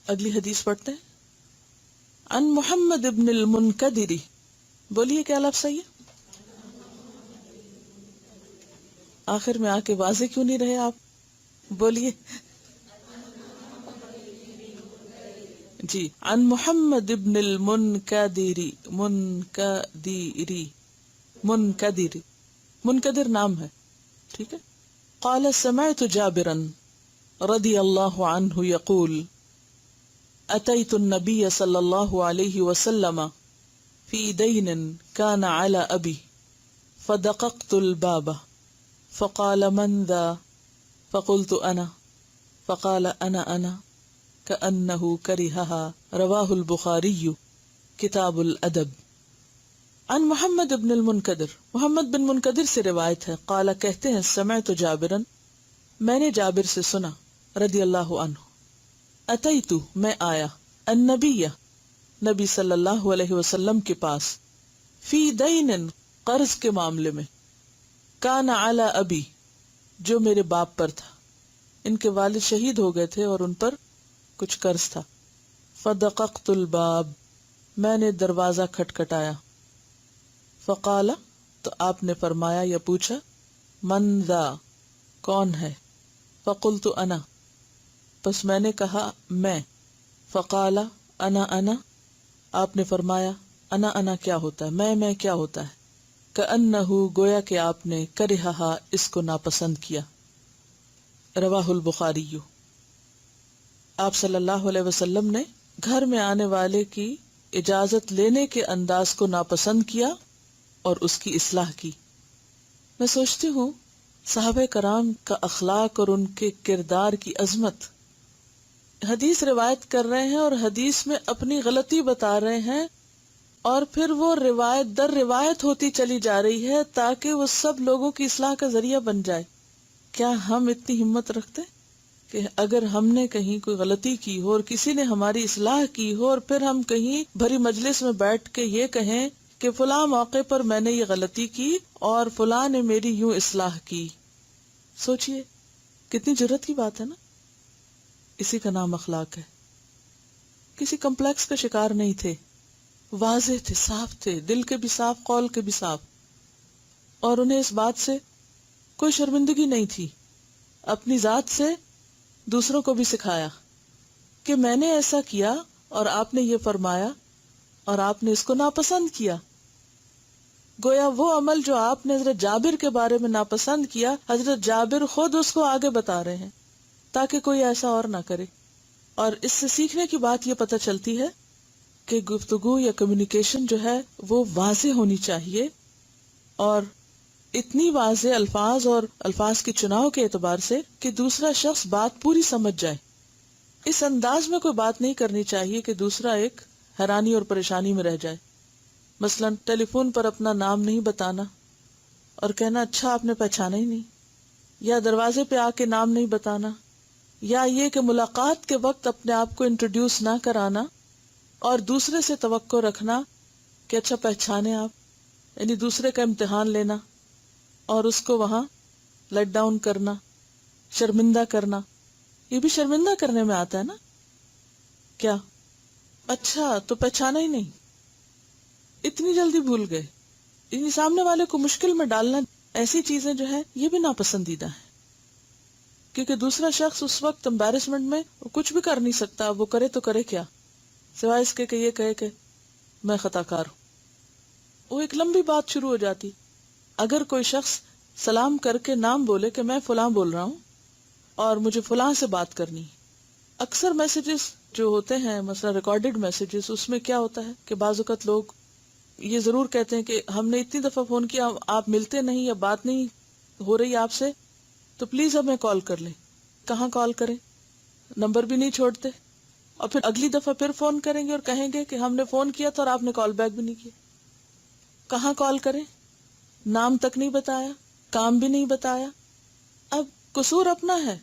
اگلی حدیث پڑھتے ہیں. عن محمد ابن المنکدر، بولیے کیا لفظ صحیح ہے؟ آخر میں آ کے واضح کیوں نہیں رہے آپ؟ بولیے. جی، عن محمد ابن المنکدر، منکدر، منکدر نام ہے، ٹھیک ہے. قال سمعت جابرا رضی اللہ عنہ یقول اتيت النبي صلى الله عليه وسلم في دين كان على أبي فدققت الباب فقال من ذا فقلت أنا فقال أنا كأنه كرهها. رواه البخاري کتاب الادب. عن محمد بن المنکدر، محمد بن منکدر سے روایت ہے. قال کہتے ہیں سمعت جابرا، میں نے جابر سے سنا، رضی اللہ عنہ. اتیتو میں آیا، النبی نبی صلی اللہ علیہ وسلم کے پاس، فی دین، قرض کے معاملے میں، کان علی ابی، جو میرے باپ پر تھا، ان کے والد شہید ہو گئے تھے اور ان پر کچھ قرض تھا. فدققت الباب، میں نے دروازہ کھٹکھٹایا. فقال، تو آپ نے فرمایا یا پوچھا، من ذا، کون ہے؟ فقلت انا، پس میں نے کہا میں. فقال انا، آپ نے فرمایا انا کیا ہوتا ہے، میں کیا ہوتا ہے؟ کأنہ، گویا کہ آپ نے کرہہا، اس کو ناپسند کیا. رواہ البخاری. آپ صلی اللہ علیہ وسلم نے گھر میں آنے والے کی اجازت لینے کے انداز کو ناپسند کیا اور اس کی اصلاح کی. میں سوچتی ہوں صحابہ کرام کا اخلاق اور ان کے کردار کی عظمت. حدیث روایت کر رہے ہیں اور حدیث میں اپنی غلطی بتا رہے ہیں، اور پھر وہ روایت در روایت ہوتی چلی جا رہی ہے تاکہ وہ سب لوگوں کی اصلاح کا ذریعہ بن جائے. کیا ہم اتنی ہمت رکھتے کہ اگر ہم نے کہیں کوئی غلطی کی ہو اور کسی نے ہماری اصلاح کی ہو اور پھر ہم کہیں بھری مجلس میں بیٹھ کے یہ کہیں کہ فلاں موقع پر میں نے یہ غلطی کی اور فلاں نے میری یوں اصلاح کی؟ سوچئے کتنی جرت کی بات ہے نا. اسی کا نام اخلاق ہے. کسی کمپلیکس کا شکار نہیں تھے، واضح تھے، صاف تھے، دل کے بھی صاف، قول کے بھی صاف، اور انہیں اس بات سے کوئی شرمندگی نہیں تھی. اپنی ذات سے دوسروں کو بھی سکھایا کہ میں نے ایسا کیا اور آپ نے یہ فرمایا اور آپ نے اس کو ناپسند کیا. گویا وہ عمل جو آپ نے حضرت جابر کے بارے میں ناپسند کیا، حضرت جابر خود اس کو آگے بتا رہے ہیں تاکہ کوئی ایسا اور نہ کرے. اور اس سے سیکھنے کی بات یہ پتہ چلتی ہے کہ گفتگو یا کمیونیکیشن جو ہے وہ واضح ہونی چاہیے، اور اتنی واضح الفاظ اور الفاظ کے چناؤ کے اعتبار سے کہ دوسرا شخص بات پوری سمجھ جائے. اس انداز میں کوئی بات نہیں کرنی چاہیے کہ دوسرا ایک حیرانی اور پریشانی میں رہ جائے. مثلا ٹیلی فون پر اپنا نام نہیں بتانا اور کہنا اچھا آپ نے پہچانا ہی نہیں، یا دروازے پہ آ کے نام نہیں بتانا، یا یہ کہ ملاقات کے وقت اپنے آپ کو انٹروڈیوس نہ کرانا اور دوسرے سے توقع رکھنا کہ اچھا پہچانے آپ، یعنی دوسرے کا امتحان لینا اور اس کو وہاں لیٹ ڈاؤن کرنا، شرمندہ کرنا. یہ بھی شرمندہ کرنے میں آتا ہے نا. کیا اچھا تو پہچانا ہی نہیں، اتنی جلدی بھول گئے. یعنی سامنے والے کو مشکل میں ڈالنا، ایسی چیزیں جو ہے یہ بھی ناپسندیدہ ہے، کیونکہ دوسرا شخص اس وقت امبیرسمنٹ میں کچھ بھی کر نہیں سکتا. وہ کرے تو کرے کیا، سوائے اس کے کہ یہ کہے کہ میں خطا کار ہوں. وہ ایک لمبی بات شروع ہو جاتی. اگر کوئی شخص سلام کر کے نام بولے کہ میں فلاں بول رہا ہوں اور مجھے فلاں سے بات کرنی، اکثر میسیجز جو ہوتے ہیں مثلا ریکارڈڈ میسیجز، اس میں کیا ہوتا ہے کہ بعض اوقات لوگ یہ ضرور کہتے ہیں کہ ہم نے اتنی دفعہ فون کیا، آپ ملتے نہیں یا بات نہیں ہو رہی آپ سے، تو پلیز ہمیں کال کر لیں. کہاں کال کریں؟ نمبر بھی نہیں چھوڑتے، اور پھر اگلی دفعہ پھر فون کریں گے اور کہیں گے کہ ہم نے فون کیا تھا اور آپ نے کال بیک بھی نہیں کیا. کہاں کال کریں؟ نام تک نہیں بتایا، کام بھی نہیں بتایا. اب قصور اپنا ہے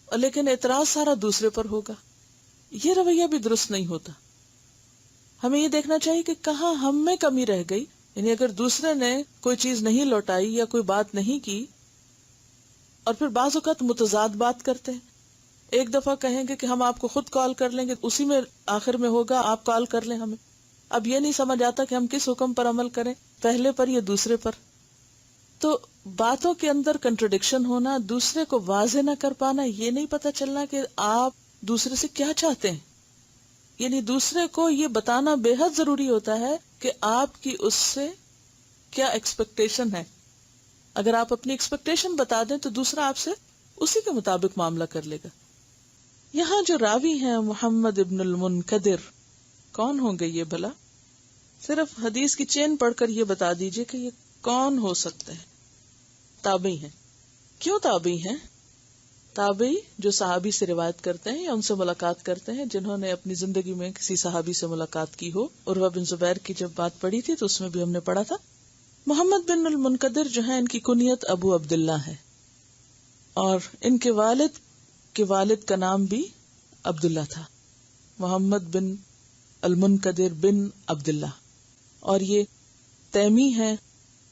لیکن اعتراض سارا دوسرے پر ہوگا. یہ رویہ بھی درست نہیں ہوتا. ہمیں یہ دیکھنا چاہیے کہ کہاں ہم میں کمی رہ گئی. یعنی اگر دوسرے نے کوئی چیز نہیں لوٹائی یا کوئی بات نہیں کی، اور پھر بعض اوقات متضاد بات کرتے ہیں. ایک دفعہ کہیں گے کہ ہم آپ کو خود کال کر لیں گے، اسی میں آخر میں ہوگا آپ کال کر لیں ہمیں. اب یہ نہیں سمجھ آتا کہ ہم کس حکم پر عمل کریں، پہلے پر یا دوسرے پر. تو باتوں کے اندر کنٹرڈکشن ہونا، دوسرے کو واضح نہ کر پانا، یہ نہیں پتا چلنا کہ آپ دوسرے سے کیا چاہتے ہیں. یعنی دوسرے کو یہ بتانا بے حد ضروری ہوتا ہے کہ آپ کی اس سے کیا ایکسپیکٹیشن ہے. اگر آپ اپنی ایکسپیکٹیشن بتا دیں تو دوسرا آپ سے اسی کے مطابق معاملہ کر لے گا. یہاں جو راوی ہیں محمد ابن المنکدر، کون ہوں گے یہ بھلا؟ صرف حدیث کی چین پڑھ کر یہ بتا دیجئے کہ یہ کون ہو سکتے ہیں. تابعی ہیں. کیوں تابعی ہیں؟ تابعی جو صحابی سے روایت کرتے ہیں یا ان سے ملاقات کرتے ہیں، جنہوں نے اپنی زندگی میں کسی صحابی سے ملاقات کی ہو. عروہ بن زبیر کی جب بات پڑھی تھی تو اس میں بھی ہم نے پڑھا تھا. محمد بن المنکدر جو ہیں، ان کی کنیت ابو عبداللہ ہے، اور ان کے والد کا نام بھی عبداللہ تھا. محمد بن المنکدر بن عبداللہ، اور یہ تیمی ہیں،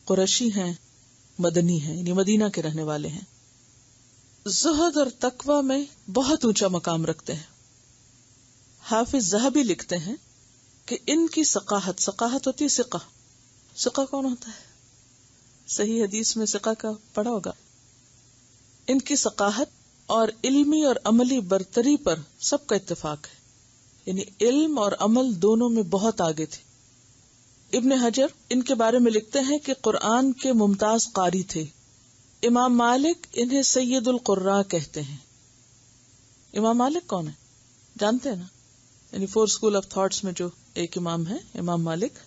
قریشی ہیں، مدنی ہیں، یعنی مدینہ کے رہنے والے ہیں. زہد اور تقوی میں بہت اونچا مقام رکھتے ہیں. حافظ ذہبی لکھتے ہیں کہ ان کی ثقاہت ہوتی ہے ثقہ. ثقہ کون ہوتا ہے؟ صحیح حدیث میں ثقہ کا پڑھا ہوگا. ان کی ثقاہت اور علمی اور عملی برتری پر سب کا اتفاق ہے، یعنی علم اور عمل دونوں میں بہت آگے تھے. ابن حجر ان کے بارے میں لکھتے ہیں کہ قرآن کے ممتاز قاری تھے. امام مالک انہیں سید القراء کہتے ہیں. امام مالک کون ہے جانتے ہیں نا؟ یعنی 4 اسکول آف تھاٹس میں جو ایک امام ہے امام مالک،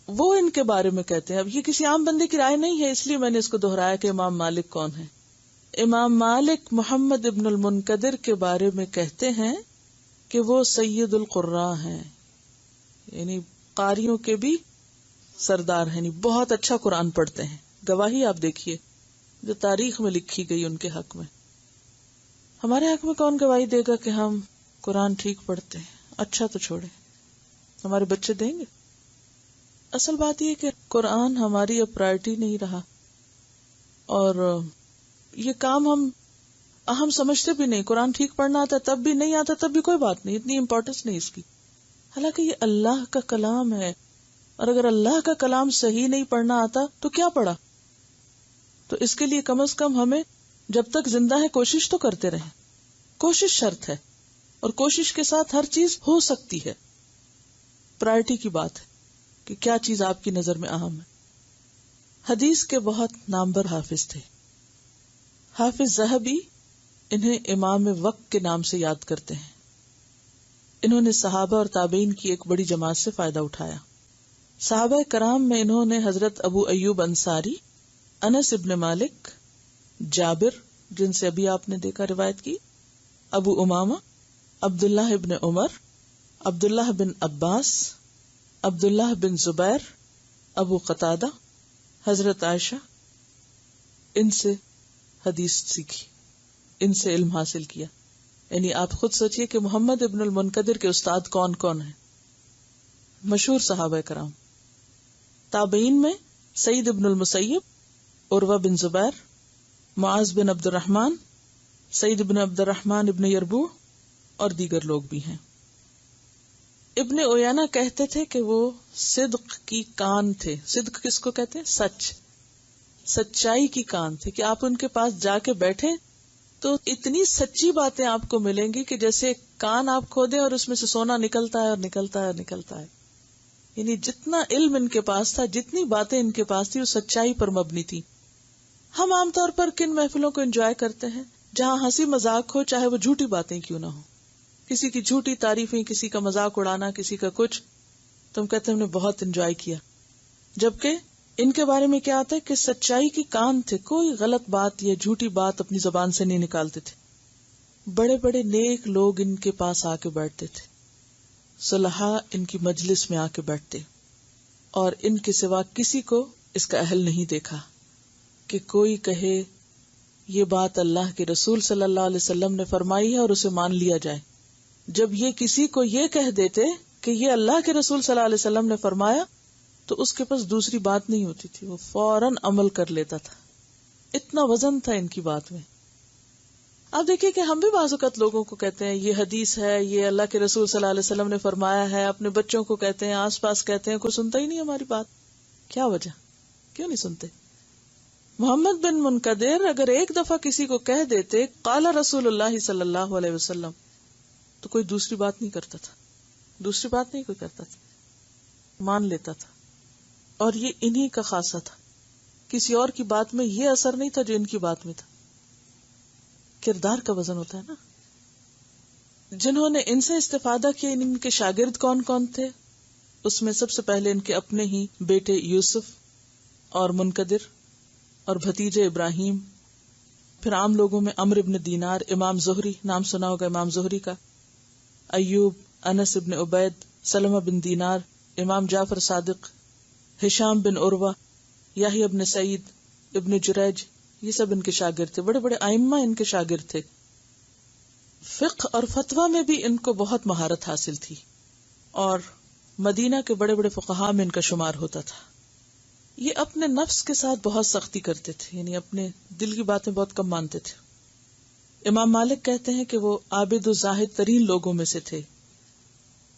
وہ ان کے بارے میں کہتے ہیں. اب یہ کسی عام بندے کی رائے نہیں ہے، اس لیے میں نے اس کو دہرایا کہ امام مالک کون ہے. امام مالک محمد ابن المنکدر کے بارے میں کہتے ہیں کہ وہ سید القراء ہیں، یعنی قاریوں کے بھی سردار ہیں، یعنی بہت اچھا قرآن پڑھتے ہیں. گواہی آپ دیکھیے جو تاریخ میں لکھی گئی ان کے حق میں. ہمارے حق میں کون گواہی دے گا کہ ہم قرآن ٹھیک پڑھتے ہیں؟ اچھا تو چھوڑے، ہمارے بچے دیں گے. اصل بات یہ کہ قرآن ہماری اب پرائرٹی نہیں رہا، اور یہ کام ہم سمجھتے بھی نہیں. قرآن ٹھیک پڑھنا آتا تب بھی، نہیں آتا تب بھی، کوئی بات نہیں، اتنی امپورٹنس نہیں اس کی. حالانکہ یہ اللہ کا کلام ہے، اور اگر اللہ کا کلام صحیح نہیں پڑھنا آتا تو کیا پڑھا؟ تو اس کے لیے کم از کم ہمیں جب تک زندہ ہے کوشش تو کرتے رہیں. کوشش شرط ہے، اور کوشش کے ساتھ ہر چیز ہو سکتی ہے. پرائرٹی کی بات ہے کہ کیا چیز آپ کی نظر میں اہم ہے. حدیث کے بہت نامور حافظ تھے. حافظ ذہبی انہیں امام وقت کے نام سے یاد کرتے ہیں. انہوں نے صحابہ اور تابعین کی ایک بڑی جماعت سے فائدہ اٹھایا. صحابہ کرام میں انہوں نے حضرت ابو ایوب انصاری، انس ابن مالک، جابر جن سے ابھی آپ نے دیکھا روایت کی، ابو امامہ، عبداللہ ابن عمر، عبداللہ بن عباس، عبداللہ بن زبیر، ابو قتادہ، حضرت عائشہ، ان سے حدیث سیکھی، ان سے علم حاصل کیا. یعنی آپ خود سوچئے کہ محمد ابن المنکدر کے استاد کون کون ہیں؟ مشہور صحابہ کرام. تابعین میں سعید ابن المسیب، عروہ بن زبیر، معاذ بن عبد الرحمن، سعید بن عبد الرحمن ابن یربوع اور دیگر لوگ بھی ہیں. ابن عیینہ کہتے تھے کہ وہ صدق کی کان تھے. صدق کس کو کہتے ہیں؟ سچ، سچائی کی کان تھے، کہ آپ ان کے پاس جا کے بیٹھیں تو اتنی سچی باتیں آپ کو ملیں گی کہ جیسے کان آپ کھودیں اور اس میں سے سونا نکلتا ہے اور نکلتا ہے اور نکلتا ہے. یعنی جتنا علم ان کے پاس تھا، جتنی باتیں ان کے پاس تھی، وہ سچائی پر مبنی تھی. ہم عام طور پر کن محفلوں کو انجوائے کرتے ہیں جہاں ہنسی مذاق ہو، چاہے وہ جھوٹی باتیں کیوں نہ ہو. کسی کی جھوٹی تعریفیں، کسی کا مذاق اڑانا، کسی کا کچھ، تم کہتے ہیں ہم نے بہت انجوائے کیا. جبکہ ان کے بارے میں کیا آتا ہے کہ سچائی کی کان تھے، کوئی غلط بات یا جھوٹی بات اپنی زبان سے نہیں نکالتے تھے. بڑے بڑے نیک لوگ ان کے پاس آ کے بیٹھتے تھے، صلحاء ان کی مجلس میں آ کے بیٹھتے، اور ان کے سوا کسی کو اس کا اہل نہیں دیکھا کہ کوئی کہے یہ بات اللہ کے رسول صلی اللہ علیہ وسلم نے فرمائی ہے اور اسے مان لیا جائے. جب یہ کسی کو یہ کہہ دیتے کہ یہ اللہ کے رسول صلی اللہ علیہ وسلم نے فرمایا تو اس کے پاس دوسری بات نہیں ہوتی تھی، وہ فوراً عمل کر لیتا تھا. اتنا وزن تھا ان کی بات میں. آپ دیکھیے کہ ہم بھی بعض اوقات لوگوں کو کہتے ہیں یہ حدیث ہے، یہ اللہ کے رسول صلی اللہ علیہ وسلم نے فرمایا ہے، اپنے بچوں کو کہتے ہیں، آس پاس کہتے ہیں، کوئی سنتا ہی نہیں ہماری بات. کیا وجہ؟ کیوں نہیں سنتے؟ محمد بن منکدر اگر ایک دفعہ کسی کو کہہ دیتے قال رسول اللہ صلی اللہ علیہ وسلم تو کوئی دوسری بات نہیں کرتا تھا، دوسری بات نہیں کوئی کرتا تھا، مان لیتا تھا. اور یہ انہی کا خاصہ تھا، کسی اور کی بات میں یہ اثر نہیں تھا جو ان کی بات میں تھا. کردار کا وزن ہوتا ہے نا. جنہوں نے ان سے استفادہ کیا، ان کے شاگرد کون کون تھے؟ اس میں سب سے پہلے ان کے اپنے ہی بیٹے یوسف اور منکدر اور بھتیجے ابراہیم. پھر عام لوگوں میں عمرو ابن دینار، امام زہری، نام سنا ہوگا امام زہری کا، ایوب، انس ابن عبید، سلمہ بن دینار، امام جعفر صادق، ہشام بن عروہ، یحییٰ ابن سعید، ابن جریج، یہ سب ان کے شاگرد تھے. بڑے بڑے ائمہ ان کے شاگرد تھے. فقہ اور فتویٰ میں بھی ان کو بہت مہارت حاصل تھی. اور مدینہ کے بڑے بڑے فقہاء میں ان کا شمار ہوتا تھا. یہ اپنے نفس کے ساتھ بہت سختی کرتے تھے، یعنی اپنے دل کی باتیں بہت کم مانتے تھے. امام مالک کہتے ہیں کہ وہ عابد و زاہد ترین لوگوں میں سے تھے.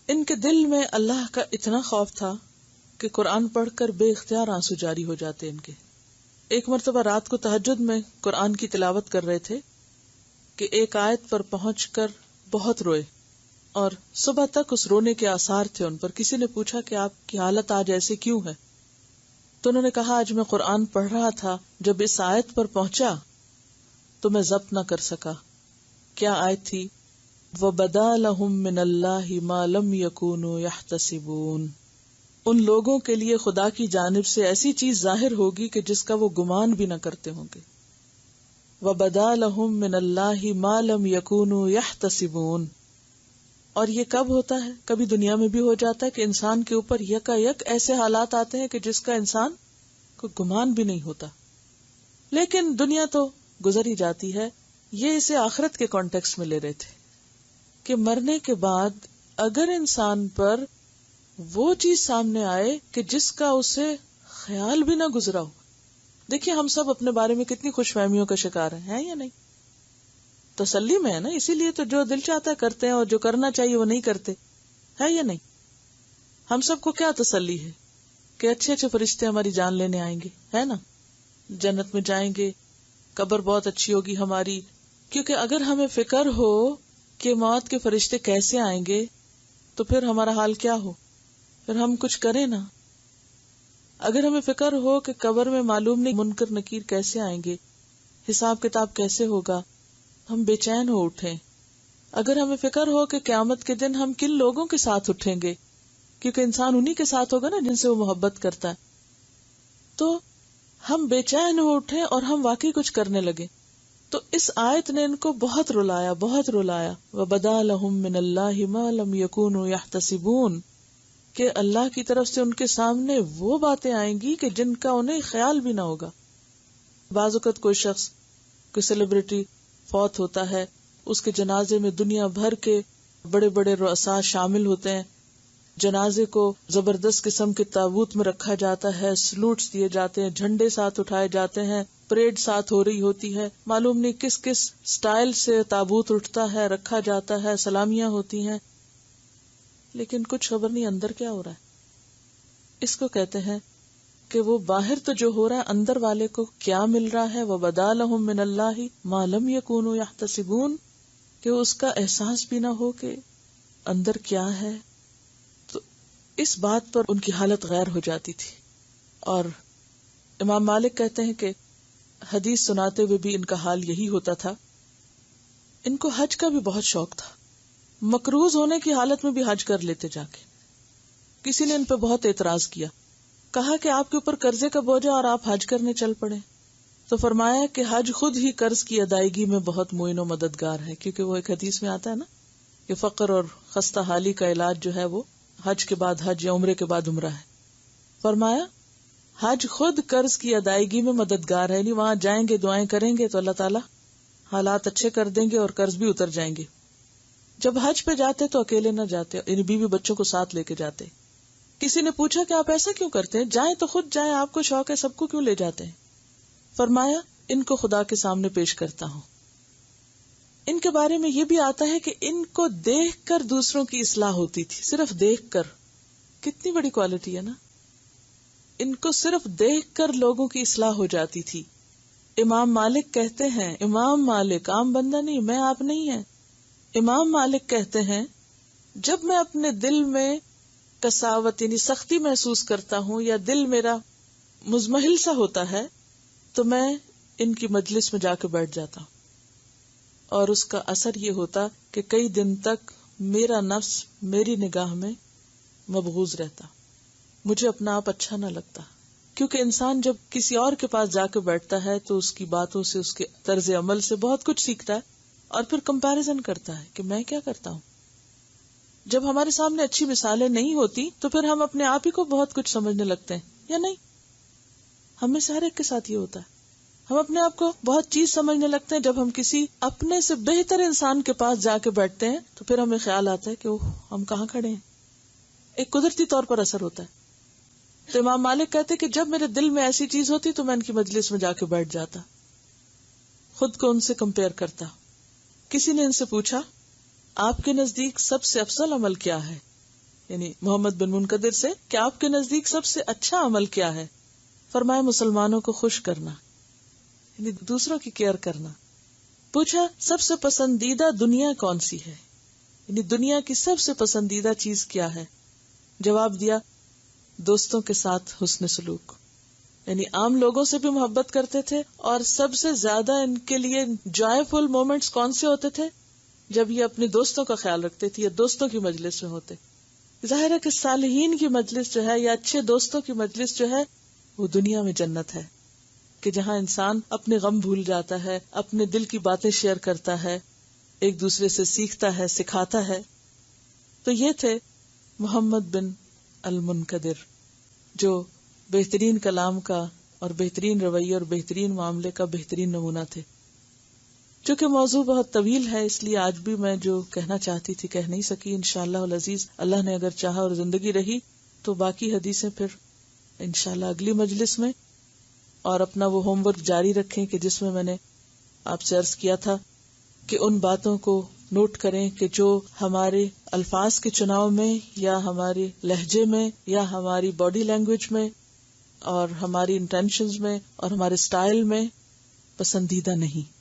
ان کے دل میں اللہ کا اتنا خوف تھا کہ قرآن پڑھ کر بے اختیار آنسو جاری ہو جاتے ان کے. ایک مرتبہ رات کو تہجد میں قرآن کی تلاوت کر رہے تھے کہ ایک آیت پر پہنچ کر بہت روئے اور صبح تک اس رونے کے آثار تھے ان پر. کسی نے پوچھا کہ آپ کی حالت آج ایسے کیوں ہے؟ تو انہوں نے کہا آج میں قرآن پڑھ رہا تھا، جب اس آیت پر پہنچا تو میں ضبط نہ کر سکا. کیا آیت تھی؟ وَبَدَا لَهُم مِّنَ اللَّهِ مَا لَمْ يَكُونُوا يَحْتَسِبُونَ. ان لوگوں کے لیے خدا کی جانب سے ایسی چیز ظاہر ہوگی کہ جس کا وہ گمان بھی نہ کرتے ہوں گے. وَبَدَا لَهُم مِّنَ اللَّهِ مَا لَمْ يَكُونُوا يَحْتَسِبُونَ. اور یہ کب ہوتا ہے؟ کبھی دنیا میں بھی ہو جاتا ہے کہ انسان کے اوپر یکا یک ایسے حالات آتے ہیں کہ جس کا انسان کو گمان بھی نہیں ہوتا. لیکن دنیا تو گزر ہی جاتی ہے. یہ اسے آخرت کے کانٹیکس میں لے رہے تھے کہ مرنے کے بعد اگر انسان پر وہ چیز سامنے آئے کہ جس کا اسے خیال بھی نہ گزرا ہو. دیکھیے ہم سب اپنے بارے میں کتنی خوش فہمیوں کا شکار ہیں یا نہیں؟ تسلی میں ہے نا، اسی لیے تو جو دل چاہتا ہے کرتے ہیں اور جو کرنا چاہیے وہ نہیں کرتے، ہے یا نہیں؟ ہم سب کو کیا تسلی ہے کہ اچھے اچھے فرشتے ہماری جان لینے آئیں گے، ہے نا، جنت میں جائیں گے، قبر بہت اچھی ہوگی ہماری. کیونکہ اگر ہمیں فکر ہو کہ موت کے فرشتے کیسے آئیں گے تو پھر ہمارا حال کیا ہو، پھر ہم کچھ کریں نا. اگر ہمیں فکر ہو کہ قبر میں معلوم نہیں منکر نکیر کیسے آئیں گے، حساب کتاب کیسے ہوگا، ہم بے چین ہو اٹھیں. اگر ہمیں فکر ہو کہ قیامت کے دن ہم کن لوگوں کے ساتھ اٹھیں گے، کیونکہ انسان انہی کے ساتھ ہوگا نا جن سے وہ محبت کرتا ہے، تو ہم بے چین ہو اٹھیں اور ہم واقعی کچھ کرنے لگے. تو اس آیت نے ان کو بہت رلایا، بہت رلایا. وَبَدَا لَهُم مِّنَ اللَّهِ مَا لَمْ يَكُونُوا يَحْتَسِبُونَ. کہ اللہ کی طرف سے ان کے سامنے وہ باتیں آئیں گی کہ جن کا انہیں خیال بھی نہ ہوگا. بعض اوقات کوئی شخص، کوئی سیلیبریٹی فوت ہوتا ہے، اس کے جنازے میں دنیا بھر کے بڑے بڑے رؤساء شامل ہوتے ہیں. جنازے کو زبردست قسم کے تابوت میں رکھا جاتا ہے، سلوٹس دیے جاتے ہیں، جھنڈے ساتھ اٹھائے جاتے ہیں، پریڈ ساتھ ہو رہی ہوتی ہے، معلوم نہیں کس کس سٹائل سے تابوت اٹھتا ہے، رکھا جاتا ہے، سلامیاں ہوتی ہیں، لیکن کچھ خبر نہیں اندر کیا ہو رہا ہے. اس کو کہتے ہیں کہ وہ باہر تو جو ہو رہا ہے اندر والے کو کیا مل رہا ہے. وَبَدَا لَهُم مِّنَ اللَّهِ مَا لَمْ يَكُونُوا يَحْتَسِبُونَ. کہ اس کا احساس بھی نہ ہو کہ اندر کیا ہے. تو اس بات پر ان کی حالت غیر ہو جاتی تھی. اور امام مالک کہتے ہیں کہ حدیث سناتے ہوئے بھی ان کا حال یہی ہوتا تھا. ان کو حج کا بھی بہت شوق تھا، مقروض ہونے کی حالت میں بھی حج کر لیتے جا کے. کسی نے ان پہ بہت اعتراض کیا، کہا کہ آپ کے اوپر قرضے کا بوجھ ہے اور آپ حج کرنے چل پڑے. تو فرمایا کہ حج خود ہی قرض کی ادائیگی میں بہت معین و مددگار ہے، کیونکہ وہ ایک حدیث میں آتا ہے نا کہ فقر اور خستہ حالی کا علاج جو ہے وہ حج کے بعد حج یا عمرے کے بعد عمرہ ہے. فرمایا حج خود قرض کی ادائیگی میں مددگار ہے، یعنی وہاں جائیں گے، دعائیں کریں گے تو اللہ تعالیٰ حالات اچھے کر دیں گے اور قرض بھی اتر جائیں گے. جب حج پہ جاتے تو اکیلے نہ جاتے، یعنی بیوی بچوں کو ساتھ لے کے جاتے. کسی نے پوچھا کہ آپ ایسا کیوں کرتے ہیں، جائیں تو خود جائیں، آپ کو شوق ہے، سب کو کیوں لے جاتے ہیں؟ فرمایا ان کو خدا کے سامنے پیش کرتا ہوں. ان کے بارے میں یہ بھی آتا ہے کہ ان کو دیکھ کر دوسروں کی اصلاح ہوتی تھی، صرف دیکھ کر. کتنی بڑی کوالٹی ہے نا، ان کو صرف دیکھ کر لوگوں کی اصلاح ہو جاتی تھی. امام مالک کہتے ہیں، امام مالک عام بندہ نہیں، میں آپ نہیں ہیں. امام مالک کہتے ہیں جب میں اپنے دل میں قساوت یعنی سختی محسوس کرتا ہوں یا دل میرا مزمحل سا ہوتا ہے تو میں ان کی مجلس میں جا کے بیٹھ جاتا ہوں، اور اس کا اثر یہ ہوتا کہ کئی دن تک میرا نفس میری نگاہ میں مبغوض رہتا، مجھے اپنا آپ اچھا نہ لگتا. کیونکہ انسان جب کسی اور کے پاس جا کے بیٹھتا ہے تو اس کی باتوں سے، اس کے طرز عمل سے بہت کچھ سیکھتا ہے اور پھر کمپیریزن کرتا ہے کہ میں کیا کرتا ہوں. جب ہمارے سامنے اچھی مثالیں نہیں ہوتی تو پھر ہم اپنے آپ ہی کو بہت کچھ سمجھنے لگتے ہیں، یا نہیں؟ ہمیں سے ہر ایک کے ساتھ یہ ہوتا ہے، ہم اپنے آپ کو بہت چیز سمجھنے لگتے ہیں. جب ہم کسی اپنے سے بہتر انسان کے پاس جا کے بیٹھتے ہیں تو پھر ہمیں خیال آتا ہے کہ اوہ ہم کہاں کھڑے ہیں. ایک قدرتی طور پر اثر ہوتا ہے. تو امام مالک کہتے کہ جب میرے دل میں ایسی چیز ہوتی تو میں ان کی مجلس میں جا کے بیٹھ جاتا, خود کو ان سے کمپیئر کرتا. کسی نے ان سے پوچھا آپ کے نزدیک سب سے افضل عمل کیا ہے, یعنی محمد بن منقدر سے کہ آپ کے نزدیک سب سے اچھا عمل کیا ہے؟ فرمایا مسلمانوں کو خوش کرنا, یعنی دوسروں کی کیئر کرنا. پوچھا سب سے پسندیدہ دنیا کون سی ہے, یعنی دنیا کی سب سے پسندیدہ چیز کیا ہے؟ جواب دیا دوستوں کے ساتھ حسن سلوک. یعنی عام لوگوں سے بھی محبت کرتے تھے, اور سب سے زیادہ ان کے لیے جوائے فل مومنٹس کون سے ہوتے تھے؟ جب یہ اپنے دوستوں کا خیال رکھتے تھے یا دوستوں کی مجلس میں ہوتے. ظاہر ہے کہ صالحین کی مجلس جو ہے یا اچھے دوستوں کی مجلس جو ہے وہ دنیا میں جنت ہے, کہ جہاں انسان اپنے غم بھول جاتا ہے, اپنے دل کی باتیں شیئر کرتا ہے, ایک دوسرے سے سیکھتا ہے, سکھاتا ہے. تو یہ تھے محمد بن المنقدر, جو بہترین کلام کا اور بہترین رویے اور بہترین معاملے کا بہترین نمونہ تھے. چونکہ موضوع بہت طویل ہے اس لیے آج بھی میں جو کہنا چاہتی تھی کہہ نہیں سکی. انشاءاللہ العزیز اللہ نے اگر چاہا اور زندگی رہی تو باقی حدیثیں پھر انشاءاللہ اگلی مجلس میں, اور اپنا وہ ہوم ورک جاری رکھیں کہ جس میں نے آپ سے عرض کیا تھا کہ ان باتوں کو نوٹ کریں کہ جو ہمارے الفاظ کے چناؤ میں یا ہمارے لہجے میں یا ہماری باڈی لینگویج میں اور ہماری انٹینشنز میں اور ہمارے سٹائل میں پسندیدہ نہیں.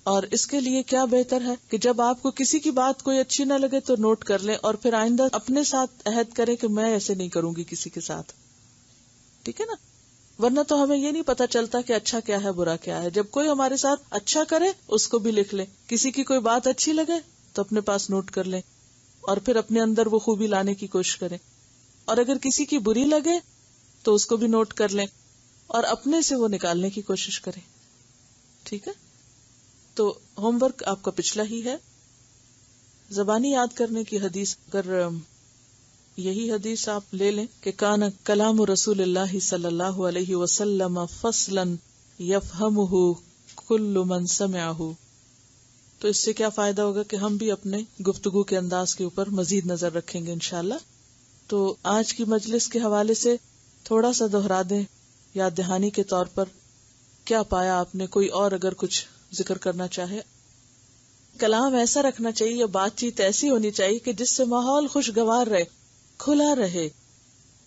اور اس کے لیے کیا بہتر ہے کہ جب آپ کو کسی کی بات کوئی اچھی نہ لگے تو نوٹ کر لیں, اور پھر آئندہ اپنے ساتھ عہد کریں کہ میں ایسے نہیں کروں گی کسی کے ساتھ. ٹھیک ہے نا؟ ورنہ تو ہمیں یہ نہیں پتا چلتا کہ اچھا کیا ہے برا کیا ہے. جب کوئی ہمارے ساتھ اچھا کرے اس کو بھی لکھ لیں, کسی کی کوئی بات اچھی لگے تو اپنے پاس نوٹ کر لیں, اور پھر اپنے اندر وہ خوبی لانے کی کوشش کریں. اور اگر کسی کی بری لگے تو اس کو بھی نوٹ کر لیں اور اپنے سے وہ نکالنے کی کوشش کریں. ٹھیک ہے؟ تو ہوم ورک آپ کا پچھلا ہی ہے. زبانی یاد کرنے کی حدیث, اگر یہی حدیث آپ لے لیں کہ کان کلام رسول اللہ صلی اللہ علیہ وسلم فصلا یفہمہ کل من سمعہ, تو اس سے کیا فائدہ ہوگا کہ ہم بھی اپنے گفتگو کے انداز کے اوپر مزید نظر رکھیں گے انشاءاللہ. تو آج کی مجلس کے حوالے سے تھوڑا سا دہرا دیں یاد دہانی کے طور پر, کیا پایا آپ نے؟ کوئی اور اگر کچھ ذکر کرنا چاہے. کلام ایسا رکھنا چاہیے یا بات چیت ایسی ہونی چاہیے کہ جس سے ماحول خوشگوار رہے, کھلا رہے,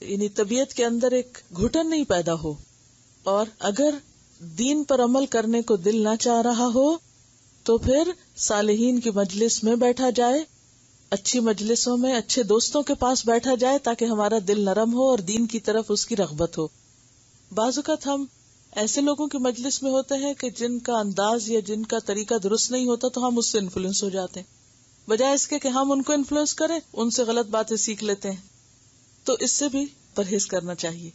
یعنی طبیعت کے اندر ایک گھٹن نہیں پیدا ہو. اور اگر دین پر عمل کرنے کو دل نہ چاہ رہا ہو تو پھر صالحین کی مجلس میں بیٹھا جائے, اچھی مجلسوں میں اچھے دوستوں کے پاس بیٹھا جائے تاکہ ہمارا دل نرم ہو اور دین کی طرف اس کی رغبت ہو. بعض اوقات ہم ایسے لوگوں کی مجلس میں ہوتے ہیں کہ جن کا انداز یا جن کا طریقہ درست نہیں ہوتا تو ہم اس سے انفلوئنس ہو جاتے ہیں, بجائے اس کے کہ ہم ان کو انفلوئنس کریں ان سے غلط باتیں سیکھ لیتے ہیں. تو اس سے بھی پرہیز کرنا چاہیے.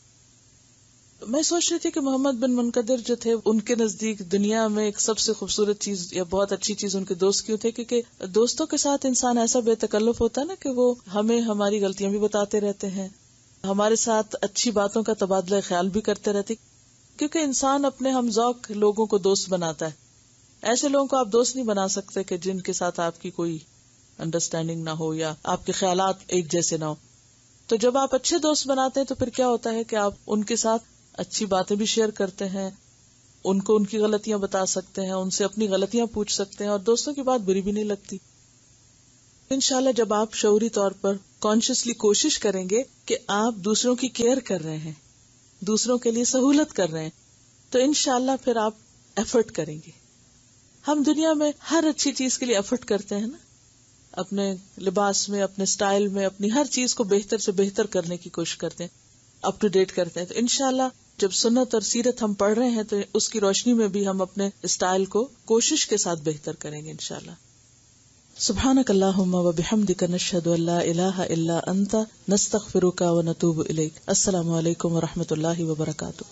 میں سوچ رہی تھی کہ محمد بن منقدر جو تھے ان کے نزدیک دنیا میں ایک سب سے خوبصورت چیز یا بہت اچھی چیز ان کے دوست کیوں تھے, کیونکہ دوستوں کے ساتھ انسان ایسا بے تکلف ہوتا ہے نا کہ وہ ہمیں ہماری غلطیاں بھی بتاتے رہتے ہیں, ہمارے ساتھ اچھی باتوں کا تبادلہ خیال بھی کرتے رہتے, کیونکہ انسان اپنے ہم ذوق لوگوں کو دوست بناتا ہے. ایسے لوگوں کو آپ دوست نہیں بنا سکتے کہ جن کے ساتھ آپ کی کوئی انڈرسٹینڈنگ نہ ہو یا آپ کے خیالات ایک جیسے نہ ہو. تو جب آپ اچھے دوست بناتے ہیں تو پھر کیا ہوتا ہے کہ آپ ان کے ساتھ اچھی باتیں بھی شیئر کرتے ہیں, ان کو ان کی غلطیاں بتا سکتے ہیں, ان سے اپنی غلطیاں پوچھ سکتے ہیں, اور دوستوں کی بات بری بھی نہیں لگتی. انشاءاللہ جب آپ شعوری طور پر کانشیسلی کوشش کریں گے کہ آپ دوسروں کی کیئر کر رہے ہیں, دوسروں کے لیے سہولت کر رہے ہیں, تو انشاءاللہ پھر آپ ایفرٹ کریں گے. ہم دنیا میں ہر اچھی چیز کے لیے ایفرٹ کرتے ہیں نا, اپنے لباس میں, اپنے سٹائل میں, اپنی ہر چیز کو بہتر سے بہتر کرنے کی کوشش کرتے ہیں, اپ ٹو ڈیٹ کرتے ہیں. تو انشاءاللہ جب سنت اور سیرت ہم پڑھ رہے ہیں تو اس کی روشنی میں بھی ہم اپنے سٹائل کو کوشش کے ساتھ بہتر کریں گے انشاءاللہ. سبحانک اللہم و بحمدک نشہد ان لا الہ الا انت نستغفرک و نتوب الیک. السلام علیکم و رحمۃ اللہ وبرکاتہ.